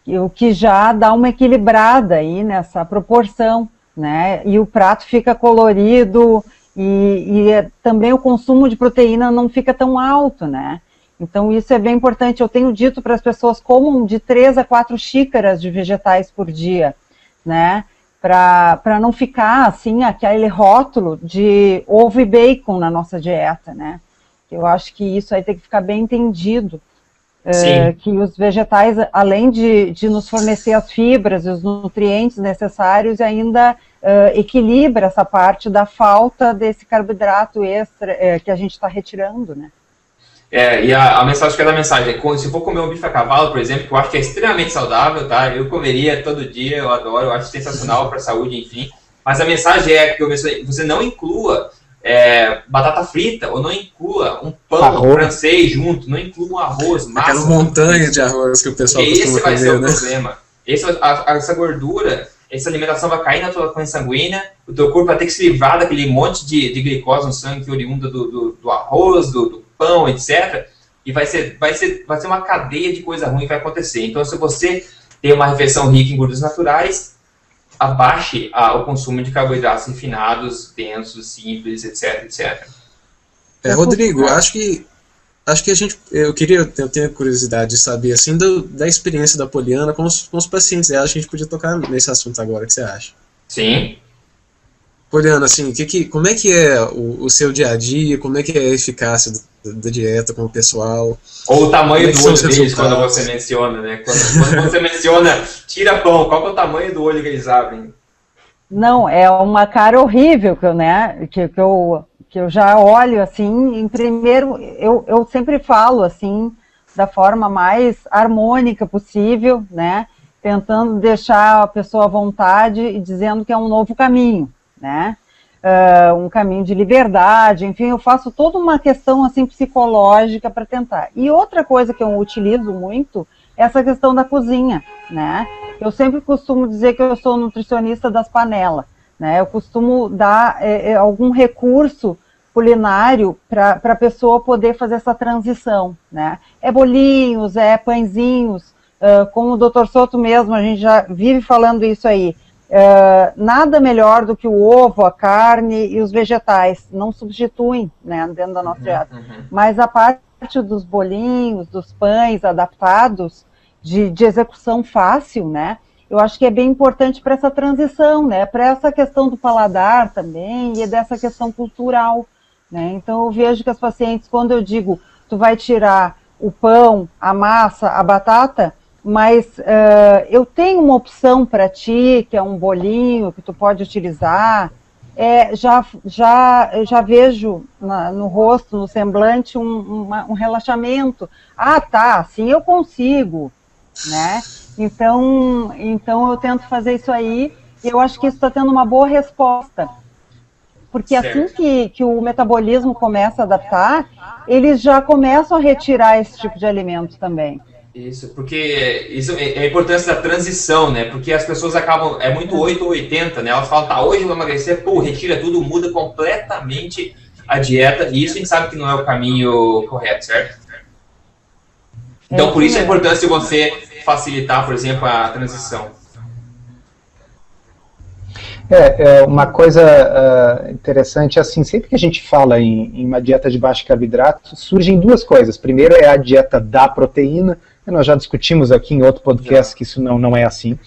O que já dá uma equilibrada aí nessa proporção, né? E o prato fica colorido e também o consumo de proteína não fica tão alto, né? Então isso é bem importante. Eu tenho dito para as pessoas comam de 3 a 4 xícaras de vegetais por dia, né? Para não ficar assim aquele rótulo de ovo e bacon na nossa dieta, né? Eu acho que isso aí tem que ficar bem entendido. Que os vegetais, além de nos fornecer as fibras e os nutrientes necessários, ainda equilibra essa parte da falta desse carboidrato extra que a gente está retirando, né? E a mensagem que é da mensagem é, se for comer um bife a cavalo, por exemplo, que eu acho que é extremamente saudável, tá? Eu comeria todo dia, eu adoro, eu acho sensacional para a saúde, enfim. Mas a mensagem é que você não inclua batata frita, ou não inclua um pão francês junto, não inclua um arroz, massa. Aquela montanha de arroz que o pessoal costuma comer, esse vai ser o problema. essa gordura, essa alimentação vai cair na tua corrente sanguínea, o teu corpo vai ter que se livrar daquele monte de glicose no sangue oriunda do arroz, do pão, etc. E vai ser uma cadeia de coisa ruim que vai acontecer. Então, se você tem uma refeição rica em gorduras naturais, abaixe o consumo de carboidratos refinados, densos, simples, etc, etc. Rodrigo, acho que eu tenho curiosidade de saber, assim, da experiência da Poliana com os pacientes dela. A gente podia tocar nesse assunto agora, o que você acha? Sim. Poliana, assim, como é que é o seu dia a dia, como é que é a eficácia da dieta com o pessoal? Ou o tamanho do olho deles quando você menciona, né? Quando você menciona, tira pão, qual que é o tamanho do olho que eles abrem? Não, é uma cara horrível que eu já olho, assim, em primeiro, eu sempre falo, assim, da forma mais harmônica possível, né, tentando deixar a pessoa à vontade e dizendo que é um novo caminho, né, um caminho de liberdade, enfim, eu faço toda uma questão, assim, psicológica para tentar. E outra coisa que eu utilizo muito é essa questão da cozinha, né, eu sempre costumo dizer que eu sou nutricionista das panelas, né, eu costumo dar algum recurso culinário para a pessoa poder fazer essa transição, né? É bolinhos, é pãezinhos, como o Dr. Soto mesmo, a gente já vive falando isso aí. Nada melhor do que o ovo, a carne e os vegetais, não substituem, né, dentro da nossa dieta. Mas a parte dos bolinhos, dos pães adaptados, de execução fácil, né? Eu acho que é bem importante para essa transição, né? Para essa questão do paladar também e dessa questão cultural, né? Então eu vejo que as pacientes, quando eu digo, tu vai tirar o pão, a massa, a batata, mas eu tenho uma opção para ti, que é um bolinho que tu pode utilizar, já vejo no rosto, no semblante, um relaxamento. Ah, tá, assim eu consigo, né? Então eu tento fazer isso aí, e eu acho que isso está tendo uma boa resposta. Porque assim que o metabolismo começa a adaptar, eles já começam a retirar esse tipo de alimento também. Isso, porque isso é a importância da transição, né? Porque as pessoas acabam, é muito 8 ou 80, né? Elas falam, tá, hoje eu vou emagrecer, pô, retira tudo, muda completamente a dieta, e isso a gente sabe que não é o caminho correto, certo? Então, por isso a importância de você facilitar, por exemplo, a transição. Uma coisa interessante, assim, sempre que a gente fala em uma dieta de baixo carboidrato, surgem duas coisas. Primeiro é a dieta da proteína, nós já discutimos aqui em outro podcast que isso não é assim.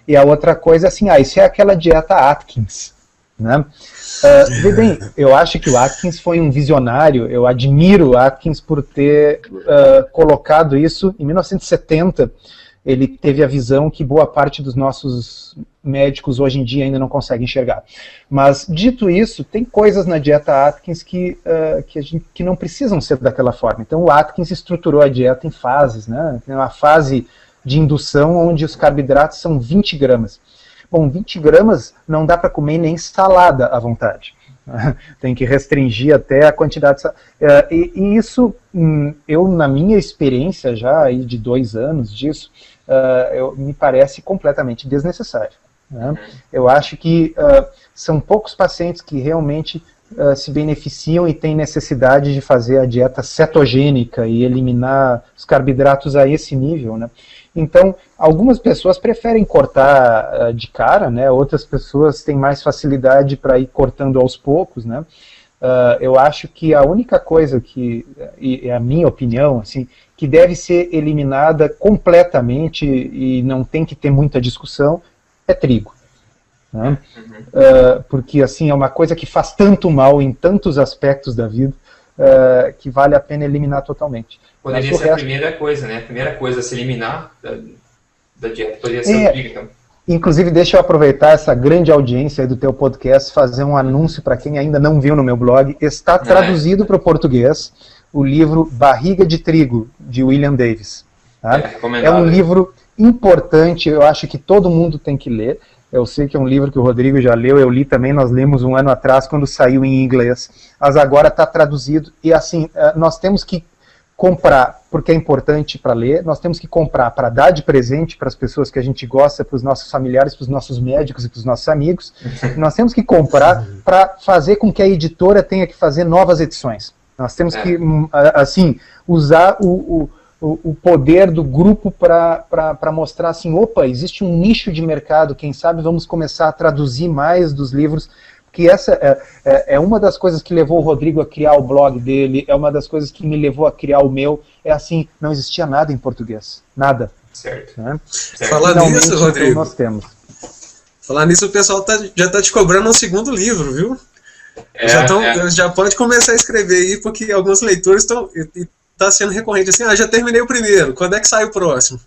E a outra coisa é assim, isso é aquela dieta Atkins, né? Bem, eu acho que o Atkins foi um visionário, eu admiro o Atkins por ter colocado isso em 1970. Ele teve a visão que boa parte dos nossos médicos hoje em dia ainda não conseguem enxergar. Mas, dito isso, tem coisas na dieta Atkins que não precisam ser daquela forma. Então, o Atkins estruturou a dieta em fases, né? Tem uma fase de indução onde os carboidratos são 20 gramas. Bom, 20 gramas não dá para comer nem salada à vontade. Tem que restringir até a quantidade de e isso, eu na minha experiência já aí de 2 anos disso, me parece completamente desnecessário, né? Eu acho que são poucos pacientes que realmente se beneficiam e têm necessidade de fazer a dieta cetogênica e eliminar os carboidratos a esse nível, né? Então, algumas pessoas preferem cortar de cara, né? Outras pessoas têm mais facilidade para ir cortando aos poucos, né? Eu acho que a única coisa que, e é a minha opinião, assim, que deve ser eliminada completamente e não tem que ter muita discussão, é trigo, né? Porque, assim, é uma coisa que faz tanto mal em tantos aspectos da vida, que vale a pena eliminar totalmente. Poderia ser a primeira coisa, né? A primeira coisa a se eliminar da dieta poderia ser o trigo, então. Inclusive, deixa eu aproveitar essa grande audiência aí do teu podcast, fazer um anúncio para quem ainda não viu no meu blog. Está traduzido para o português o livro Barriga de Trigo, de William Davis. Tá? É um livro importante, eu acho que todo mundo tem que ler. Eu sei que é um livro que o Rodrigo já leu, eu li também, nós lemos um ano atrás quando saiu em inglês. Mas agora está traduzido e assim, nós temos que comprar porque é importante para ler, nós temos que comprar para dar de presente para as pessoas que a gente gosta, para os nossos familiares, para os nossos médicos e para os nossos amigos. Nós temos que comprar para fazer com que a editora tenha que fazer novas edições. Nós temos que, assim, usar o poder do grupo para mostrar assim, opa, existe um nicho de mercado, quem sabe vamos começar a traduzir mais dos livros, que essa é uma das coisas que levou o Rodrigo a criar o blog dele, é uma das coisas que me levou a criar o meu, é assim, não existia nada em português, nada. Certo. Né? Falar nisso, Rodrigo, então nós temos. Falar nisso, o pessoal já está te cobrando um segundo livro, viu? Já pode começar a escrever aí, porque alguns leitores está sendo recorrente, assim, já terminei o primeiro, quando é que sai o próximo?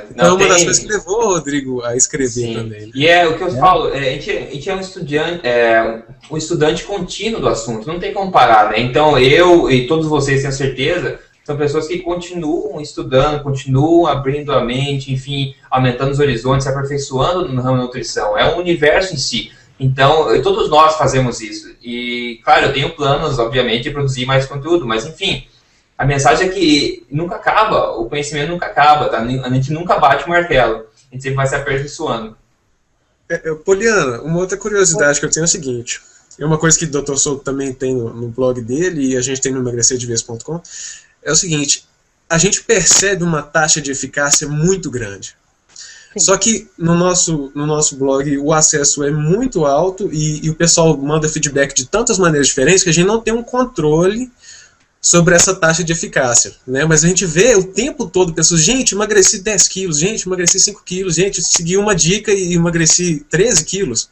Então, uma das coisas que levou o Rodrigo a escrever também. E é o que eu falo, a gente é um estudante contínuo do assunto, não tem como parar, né? Então eu e todos vocês, tenho certeza, são pessoas que continuam estudando, continuam abrindo a mente, enfim, aumentando os horizontes, se aperfeiçoando no ramo da nutrição. É um universo em si. Então, todos nós fazemos isso. E, claro, eu tenho planos, obviamente, de produzir mais conteúdo, mas, enfim, a mensagem é que nunca acaba, o conhecimento nunca acaba, tá? A gente nunca bate o martelo, a gente sempre vai se aperfeiçoando. Poliana, uma outra curiosidade que eu tenho é o seguinte, é uma coisa que o Dr. Souto também tem no blog dele, e a gente tem no emagrecerdevez.com, é o seguinte, a gente percebe uma taxa de eficácia muito grande. Sim. Só que no nosso blog o acesso é muito alto e o pessoal manda feedback de tantas maneiras diferentes que a gente não tem um controle sobre essa taxa de eficácia, né? Mas a gente vê o tempo todo pessoas, gente, emagreci 10 quilos, gente, emagreci 5 quilos, gente, segui uma dica e emagreci 13 quilos.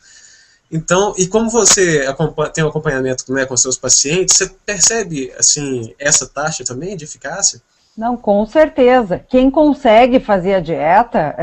Então, e como você tem um acompanhamento, né, com seus pacientes, você percebe, assim, essa taxa também de eficácia? Não, com certeza. Quem consegue fazer a dieta,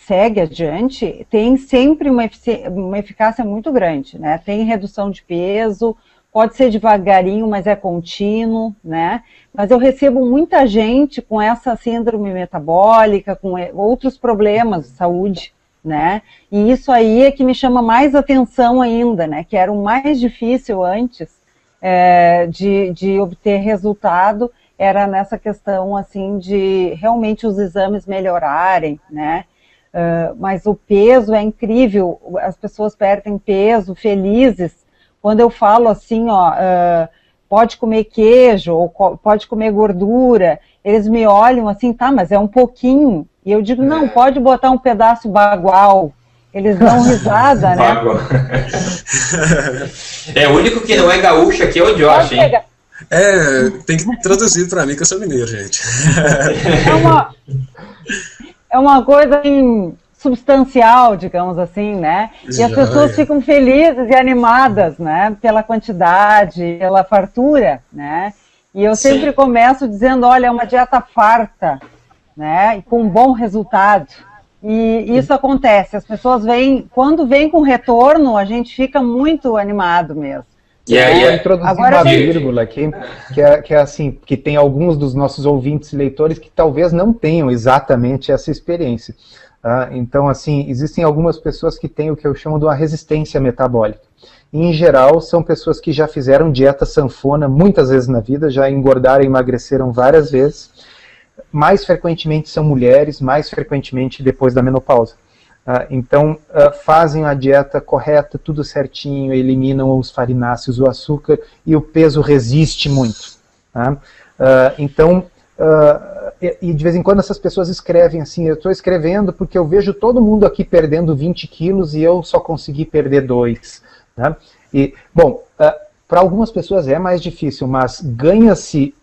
segue adiante, tem sempre uma eficácia muito grande, né? Tem redução de peso, pode ser devagarinho, mas é contínuo, né? Mas eu recebo muita gente com essa síndrome metabólica, com outros problemas de saúde, né? E isso aí é que me chama mais atenção ainda, né? Que era o mais difícil antes de obter resultado, era nessa questão, assim, de realmente os exames melhorarem, né? Mas o peso é incrível, as pessoas perdem peso felizes. Quando eu falo assim, pode comer queijo, ou pode comer gordura, eles me olham assim, tá, mas é um pouquinho. E eu digo, não, pode botar um pedaço bagual. Eles dão risada, né? O único que não é gaúcho aqui é o Josh, hein? Tem que traduzir pra mim que eu sou mineiro, gente. É uma coisa substancial, digamos assim, né? E as pessoas ficam felizes e animadas, né? Pela quantidade, pela fartura, né? E eu sempre começo dizendo, olha, é uma dieta farta, né? E com um bom resultado. E isso acontece, as pessoas quando vêm com retorno, a gente fica muito animado mesmo. E aí, introduzir uma vírgula aqui, que é assim, que tem alguns dos nossos ouvintes e leitores que talvez não tenham exatamente essa experiência. Então, assim, existem algumas pessoas que têm o que eu chamo de uma resistência metabólica. E, em geral, são pessoas que já fizeram dieta sanfona muitas vezes na vida, já engordaram e emagreceram várias vezes. Mais frequentemente são mulheres, mais frequentemente depois da menopausa. Então, fazem a dieta correta, tudo certinho, eliminam os farináceos, o açúcar, e o peso resiste muito. Então, e de vez em quando essas pessoas escrevem assim, eu estou escrevendo porque eu vejo todo mundo aqui perdendo 20 quilos e eu só consegui perder 2. Né? E, bom, para algumas pessoas é mais difícil, mas ganha-se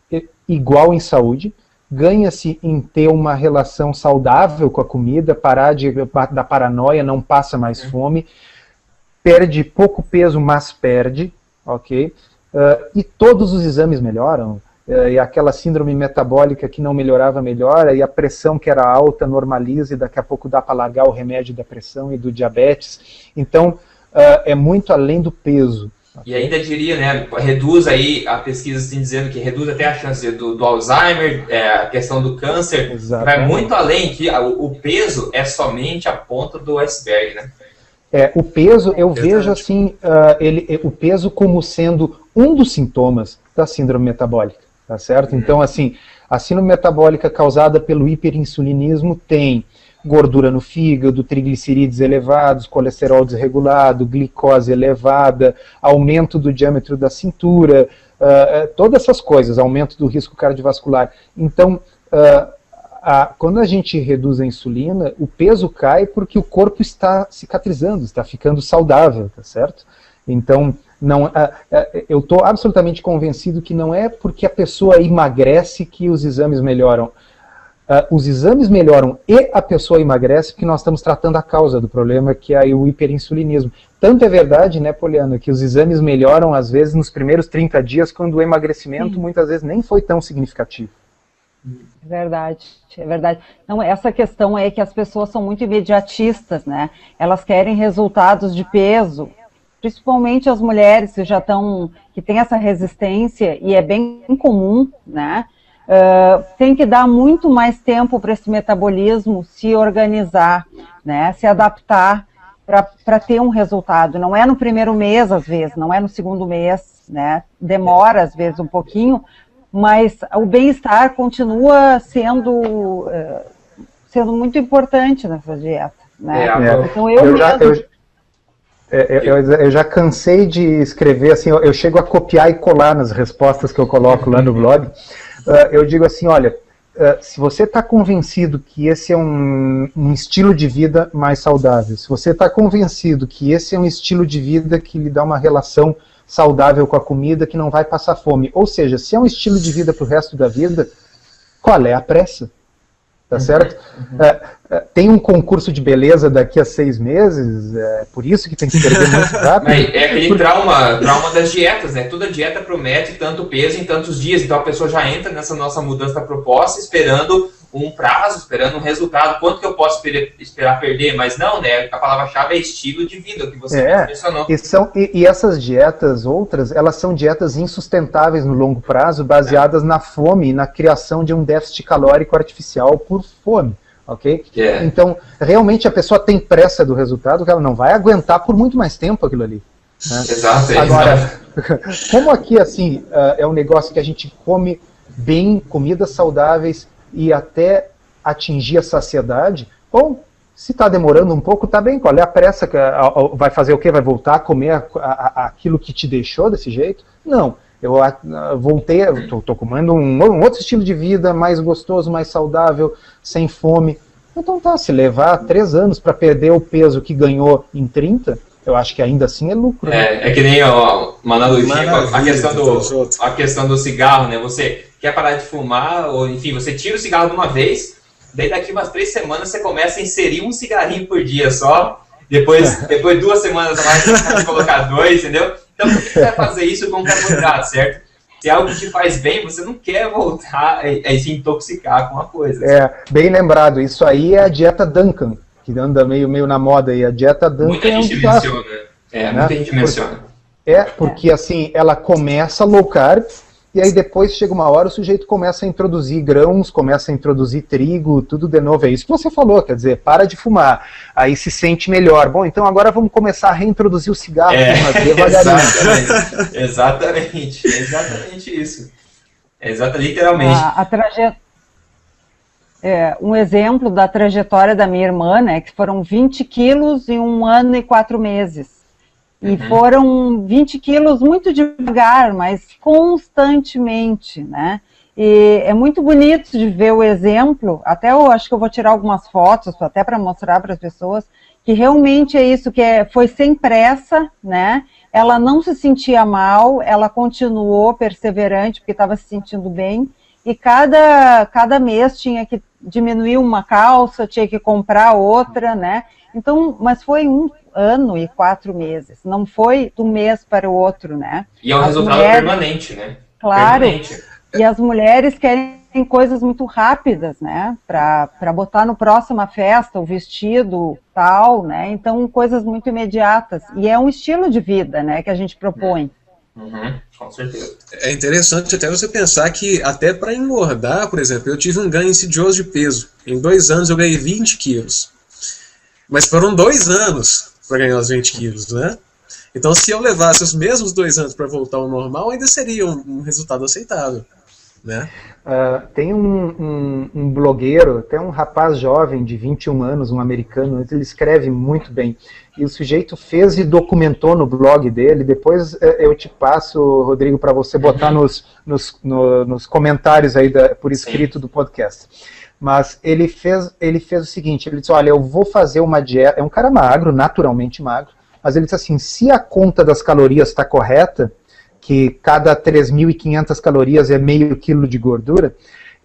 igual em saúde, ganha-se em ter uma relação saudável com a comida, parar da paranoia, não passa mais fome, perde pouco peso, mas perde, ok? E todos os exames melhoram, e aquela síndrome metabólica que não melhorava melhora, e a pressão que era alta normaliza, e daqui a pouco dá para largar o remédio da pressão e do diabetes. Então, é muito além do peso. E ainda diria, né, reduz aí a pesquisa assim, dizendo que reduz até a chance do Alzheimer, a questão do câncer, vai muito além, que o peso é somente a ponta do iceberg, né? O peso, eu vejo assim, o peso como sendo um dos sintomas da síndrome metabólica. tá certo? Então, assim, a síndrome metabólica causada pelo hiperinsulinismo tem gordura no fígado, triglicerídeos elevados, colesterol desregulado, glicose elevada, aumento do diâmetro da cintura, todas essas coisas, aumento do risco cardiovascular. Então, quando a gente reduz a insulina, o peso cai porque o corpo está cicatrizando, está ficando saudável, tá certo? Então, eu estou absolutamente convencido que não é porque a pessoa emagrece que os exames melhoram. Os exames melhoram e a pessoa emagrece porque nós estamos tratando a causa do problema, que é o hiperinsulinismo. Tanto é verdade, né, Poliana, que os exames melhoram às vezes nos primeiros 30 dias, quando o emagrecimento muitas vezes nem foi tão significativo. É verdade, é verdade. Não, essa questão é que as pessoas são muito imediatistas, né? Elas querem resultados de peso, principalmente as mulheres que têm essa resistência, e é bem comum, né? Tem que dar muito mais tempo para esse metabolismo se organizar, né, se adaptar para ter um resultado. Não é no primeiro mês, às vezes, não é no segundo mês, né, demora, às vezes, um pouquinho, mas o bem-estar continua sendo muito importante nessa dieta. Né? Então, eu já cansei de escrever, assim, eu chego a copiar e colar nas respostas que eu coloco lá no blog. Eu digo assim, olha, se você está convencido que esse é um estilo de vida mais saudável, se você está convencido que esse é um estilo de vida que lhe dá uma relação saudável com a comida, que não vai passar fome, ou seja, se é um estilo de vida para o resto da vida, qual é a pressa? Tá certo? Tem um concurso de beleza daqui a 6 meses, por isso que tem que perder muito rápido. É aquele trauma das dietas, né? Toda dieta promete tanto peso em tantos dias, então a pessoa já entra nessa nossa mudança da proposta esperando um prazo, esperando um resultado, quanto que eu posso esperar perder, mas não, né? A palavra-chave é estilo de vida, o que você mencionou. E essas dietas outras, elas são dietas insustentáveis no longo prazo, baseadas na fome e na criação de um déficit calórico artificial por fome. Okay? Então, realmente a pessoa tem pressa do resultado, que ela não vai aguentar por muito mais tempo aquilo ali. Né? Exato. Agora, como aqui assim é um negócio que a gente come bem, comidas saudáveis e até atingir a saciedade, bom, se está demorando um pouco, tá bem, qual é a pressa? Vai fazer o quê? Vai voltar a comer aquilo que te deixou desse jeito? Não. Eu voltei, estou comendo um outro estilo de vida, mais gostoso, mais saudável, sem fome. Então tá, se levar 3 anos para perder o peso que ganhou em 30, eu acho que ainda assim é lucro. Né? É que nem uma analogia, a questão do cigarro, né? Você quer parar de fumar, ou enfim, você tira o cigarro de uma vez, daí daqui umas 3 semanas você começa a inserir um cigarrinho por dia só, depois 2 semanas a mais você pode colocar 2, entendeu? Então, por que você vai fazer isso com carboidrato, certo? Se é algo que te faz bem, você não quer voltar a se intoxicar com uma coisa. Bem lembrado. Isso aí é a dieta Duncan, que anda meio na moda aí. A dieta Duncan muita gente menciona. Muita gente menciona. Porque assim, ela começa low carb, e aí depois chega uma hora o sujeito começa a introduzir grãos, começa a introduzir trigo, tudo de novo. É isso que você falou, quer dizer, para de fumar, aí se sente melhor. Bom, então agora vamos começar a reintroduzir o cigarro devagarinho. Exatamente isso. Literalmente. Um exemplo da trajetória da minha irmã, né, que foram 20 quilos em 1 ano e 4 meses. E foram 20 quilos muito devagar, mas constantemente, né? E é muito bonito de ver o exemplo, até eu acho que eu vou tirar algumas fotos, até para mostrar para as pessoas, que realmente é isso, foi sem pressa, né? Ela não se sentia mal, ela continuou perseverante, porque estava se sentindo bem, e cada mês tinha que diminuir uma calça, tinha que comprar outra, né? Então, mas foi 1 ano e 4 meses, não foi de um mês para o outro, né? E é um resultado permanente, né? Claro, e as mulheres querem coisas muito rápidas, né? Para botar no próxima festa, o vestido, tal, né? Então, coisas muito imediatas. E é um estilo de vida, né, que a gente propõe. Com certeza. É interessante até você pensar que até para engordar, por exemplo, eu tive um ganho insidioso de peso. Em 2 anos eu ganhei 20 quilos. Mas foram 2 anos para ganhar os 20 quilos, né? Então, se eu levasse os mesmos 2 anos para voltar ao normal, ainda seria um resultado aceitável. né? Tem um blogueiro, tem um rapaz jovem de 21 anos, um americano, ele escreve muito bem. E o sujeito fez e documentou no blog dele. Depois eu te passo, Rodrigo, para você botar nos comentários aí por escrito do podcast. Mas ele fez o seguinte, ele disse, olha, eu vou fazer uma dieta, é um cara magro, naturalmente magro, mas ele disse assim, se a conta das calorias está correta, que cada 3.500 calorias é meio quilo de gordura,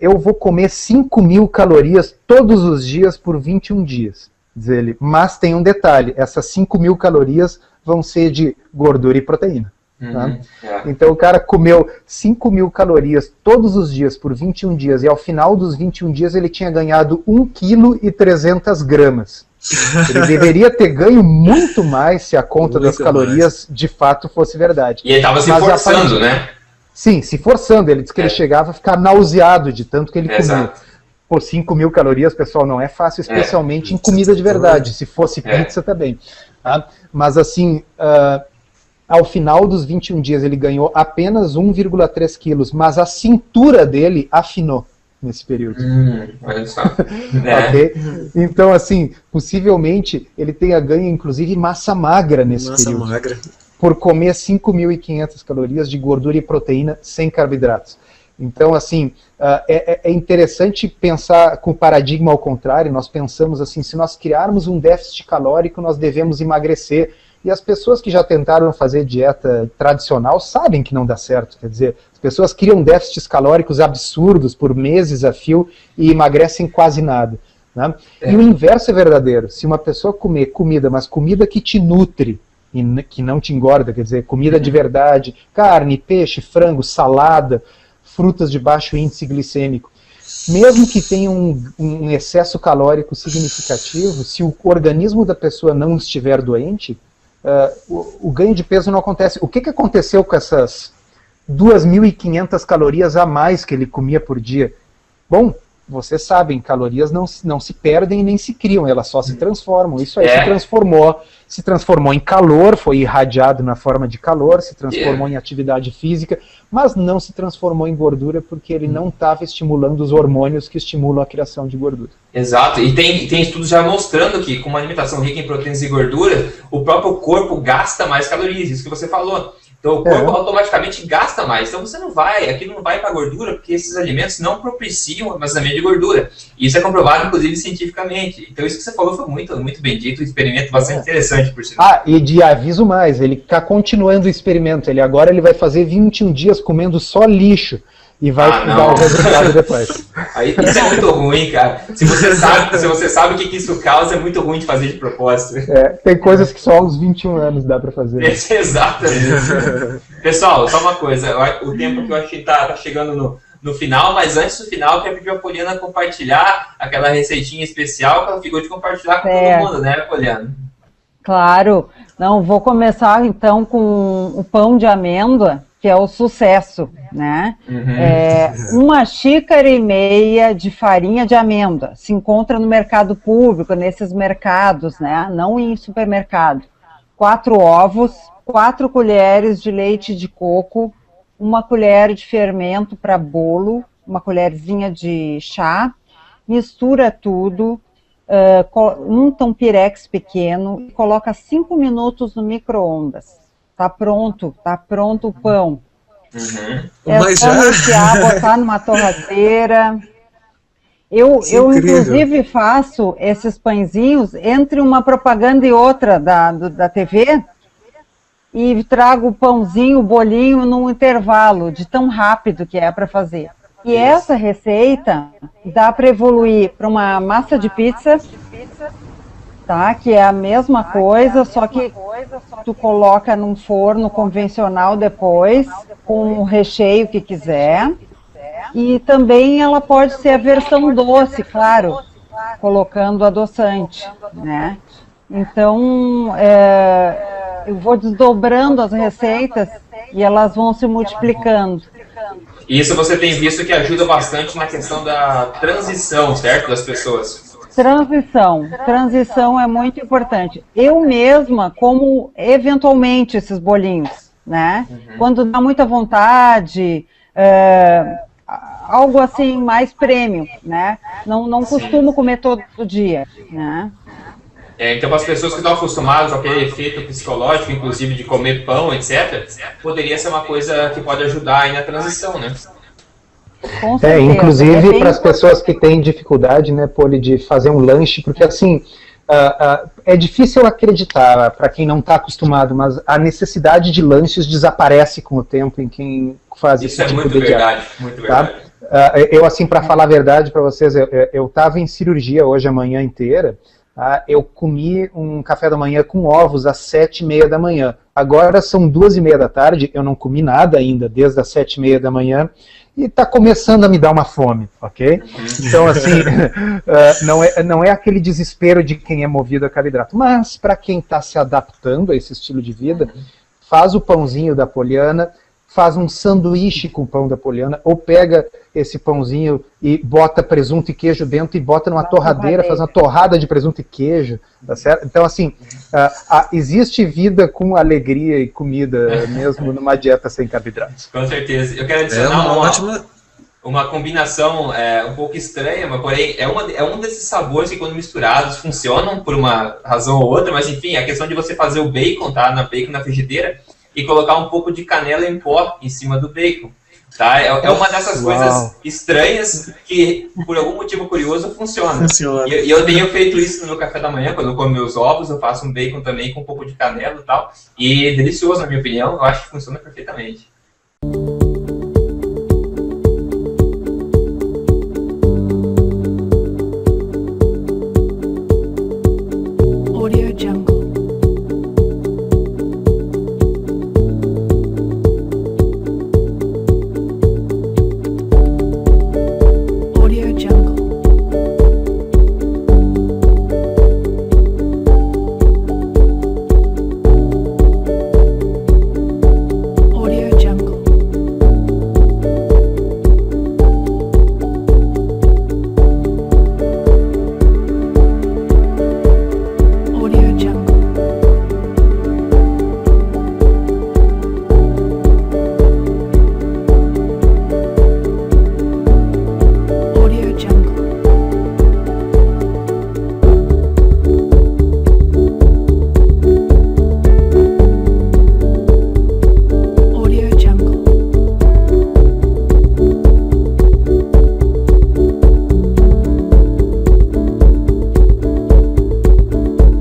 eu vou comer 5.000 calorias todos os dias por 21 dias, diz ele. Mas tem um detalhe, essas 5.000 calorias vão ser de gordura e proteína. Tá? Então o cara comeu 5.000 calorias todos os dias por 21 dias, e ao final dos 21 dias ele tinha ganhado 1,3 kg. Ele deveria ter ganho muito mais se a conta das calorias de fato fosse verdade. E ele estava se forçando, né? Sim, se forçando. Ele disse que ele chegava a ficar nauseado de tanto que ele comia. Por 5.000 calorias, pessoal, não é fácil, especialmente em comida de verdade. Se fosse pizza também. Tá? Mas assim, ao final dos 21 dias ele ganhou apenas 1,3 quilos, mas a cintura dele afinou nesse período. Olha só. Okay? Então, assim, possivelmente ele tenha ganho, inclusive, massa magra nesse período. Massa magra. Por comer 5.500 calorias de gordura e proteína sem carboidratos. Então, assim, é interessante pensar com o paradigma ao contrário. Nós pensamos assim, se nós criarmos um déficit calórico, nós devemos emagrecer. E as pessoas que já tentaram fazer dieta tradicional sabem que não dá certo. Quer dizer, as pessoas criam déficits calóricos absurdos por meses a fio e emagrecem quase nada. Né? E o inverso é verdadeiro. Se uma pessoa comer comida, mas comida que te nutre, e que não te engorda, quer dizer, comida de verdade, carne, peixe, frango, salada, frutas de baixo índice glicêmico, mesmo que tenha um excesso calórico significativo, se o organismo da pessoa não estiver doente, o ganho de peso não acontece. O que aconteceu com essas 2.500 calorias a mais que ele comia por dia? Bom, vocês sabem, calorias não se perdem nem se criam, elas só se transformam. Isso aí se transformou em calor, foi irradiado na forma de calor, se transformou em atividade física, mas não se transformou em gordura porque ele não estava estimulando os hormônios que estimulam a criação de gordura. Exato, e tem estudos já mostrando que com uma alimentação rica em proteínas e gordura, o próprio corpo gasta mais calorias, isso que você falou. Então o corpo automaticamente gasta mais. Então você aquilo não vai para a gordura, porque esses alimentos não propiciam o armazenamento de gordura. Isso é comprovado, inclusive, cientificamente. Então isso que você falou foi muito, muito bem dito, um experimento bastante interessante, por sinal. E de aviso mais, ele está continuando o experimento. Agora ele vai fazer 21 dias comendo só lixo. E vai dar o resultado depois. Aí isso é muito ruim, cara. Se você sabe o que isso causa, é muito ruim de fazer de propósito. Tem coisas que só aos 21 anos dá pra fazer. Exatamente. Pessoal, só uma coisa. O tempo que eu acho que tá chegando no final, mas antes do final, eu quero pedir a Poliana compartilhar aquela receitinha especial que ela ficou de compartilhar com todo mundo, né, Poliana? Claro. Não, vou começar então com o pão de amêndoa, que é o sucesso, né? 1,5 xícaras de farinha de amêndoa. Se encontra no mercado público, nesses mercados, né? Não em supermercado. 4 ovos, 4 colheres de leite de coco, 1 colher de fermento para bolo, 1 colherzinha de chá, mistura tudo, unta um pirex pequeno e coloca 5 minutos no micro-ondas. Tá pronto o pão. Mas só rechear, botar numa torradeira. Eu inclusive faço esses pãezinhos entre uma propaganda e outra da TV e trago o pãozinho, o bolinho num intervalo, de tão rápido que é para fazer. E essa receita dá para evoluir para uma massa de pizza, tá? Que é a mesma coisa, só que tu coloca num forno convencional depois, com o recheio que quiser. E também ela pode ser a versão doce, claro, colocando adoçante, né? Então, eu vou desdobrando as receitas e elas vão se multiplicando. Isso você tem visto que ajuda bastante na questão da transição, certo, das pessoas? Transição é muito importante. Eu mesma como eventualmente esses bolinhos, né? Quando dá muita vontade, algo assim mais premium, né? Não costumo comer todo dia, né? Então, para as pessoas que estão acostumadas com aquele efeito psicológico, inclusive de comer pão, etc., poderia ser uma coisa que pode ajudar aí na transição, né? Com certeza. Inclusive para as pessoas que têm dificuldade, né, Poli, de fazer um lanche, porque assim, é difícil acreditar para quem não está acostumado, mas a necessidade de lanches desaparece com o tempo em quem faz Isso esse tipo de verdade, muito verdade. Eu, assim, para falar a verdade para vocês, eu estava em cirurgia hoje a manhã inteira. Eu comi um café da manhã com ovos às 7h30 da manhã. Agora são 2h30 da tarde, eu não comi nada ainda desde as 7h30 da manhã e está começando a me dar uma fome, ok? Então, assim, não é aquele desespero de quem é movido a carboidrato, mas para quem está se adaptando a esse estilo de vida, faz o pãozinho da Poliana, faz um sanduíche com o pão da Poliana, ou pega esse pãozinho e bota presunto e queijo dentro e bota numa torradeira, faz uma torrada de presunto e queijo, tá certo? Então, assim, existe vida com alegria e comida, mesmo numa dieta sem carboidratos. Com certeza. Eu quero adicionar uma combinação um pouco estranha, mas porém é um desses sabores que, quando misturados, funcionam por uma razão ou outra, mas enfim, a questão de você fazer o bacon, tá? Bacon na frigideira, e colocar um pouco de canela em pó em cima do bacon. Tá? É uma dessas coisas estranhas que, por algum motivo curioso, funciona. E eu tenho feito isso no meu café da manhã, quando eu como meus ovos, eu faço um bacon também com um pouco de canela e tal. E delicioso, na minha opinião, eu acho que funciona perfeitamente.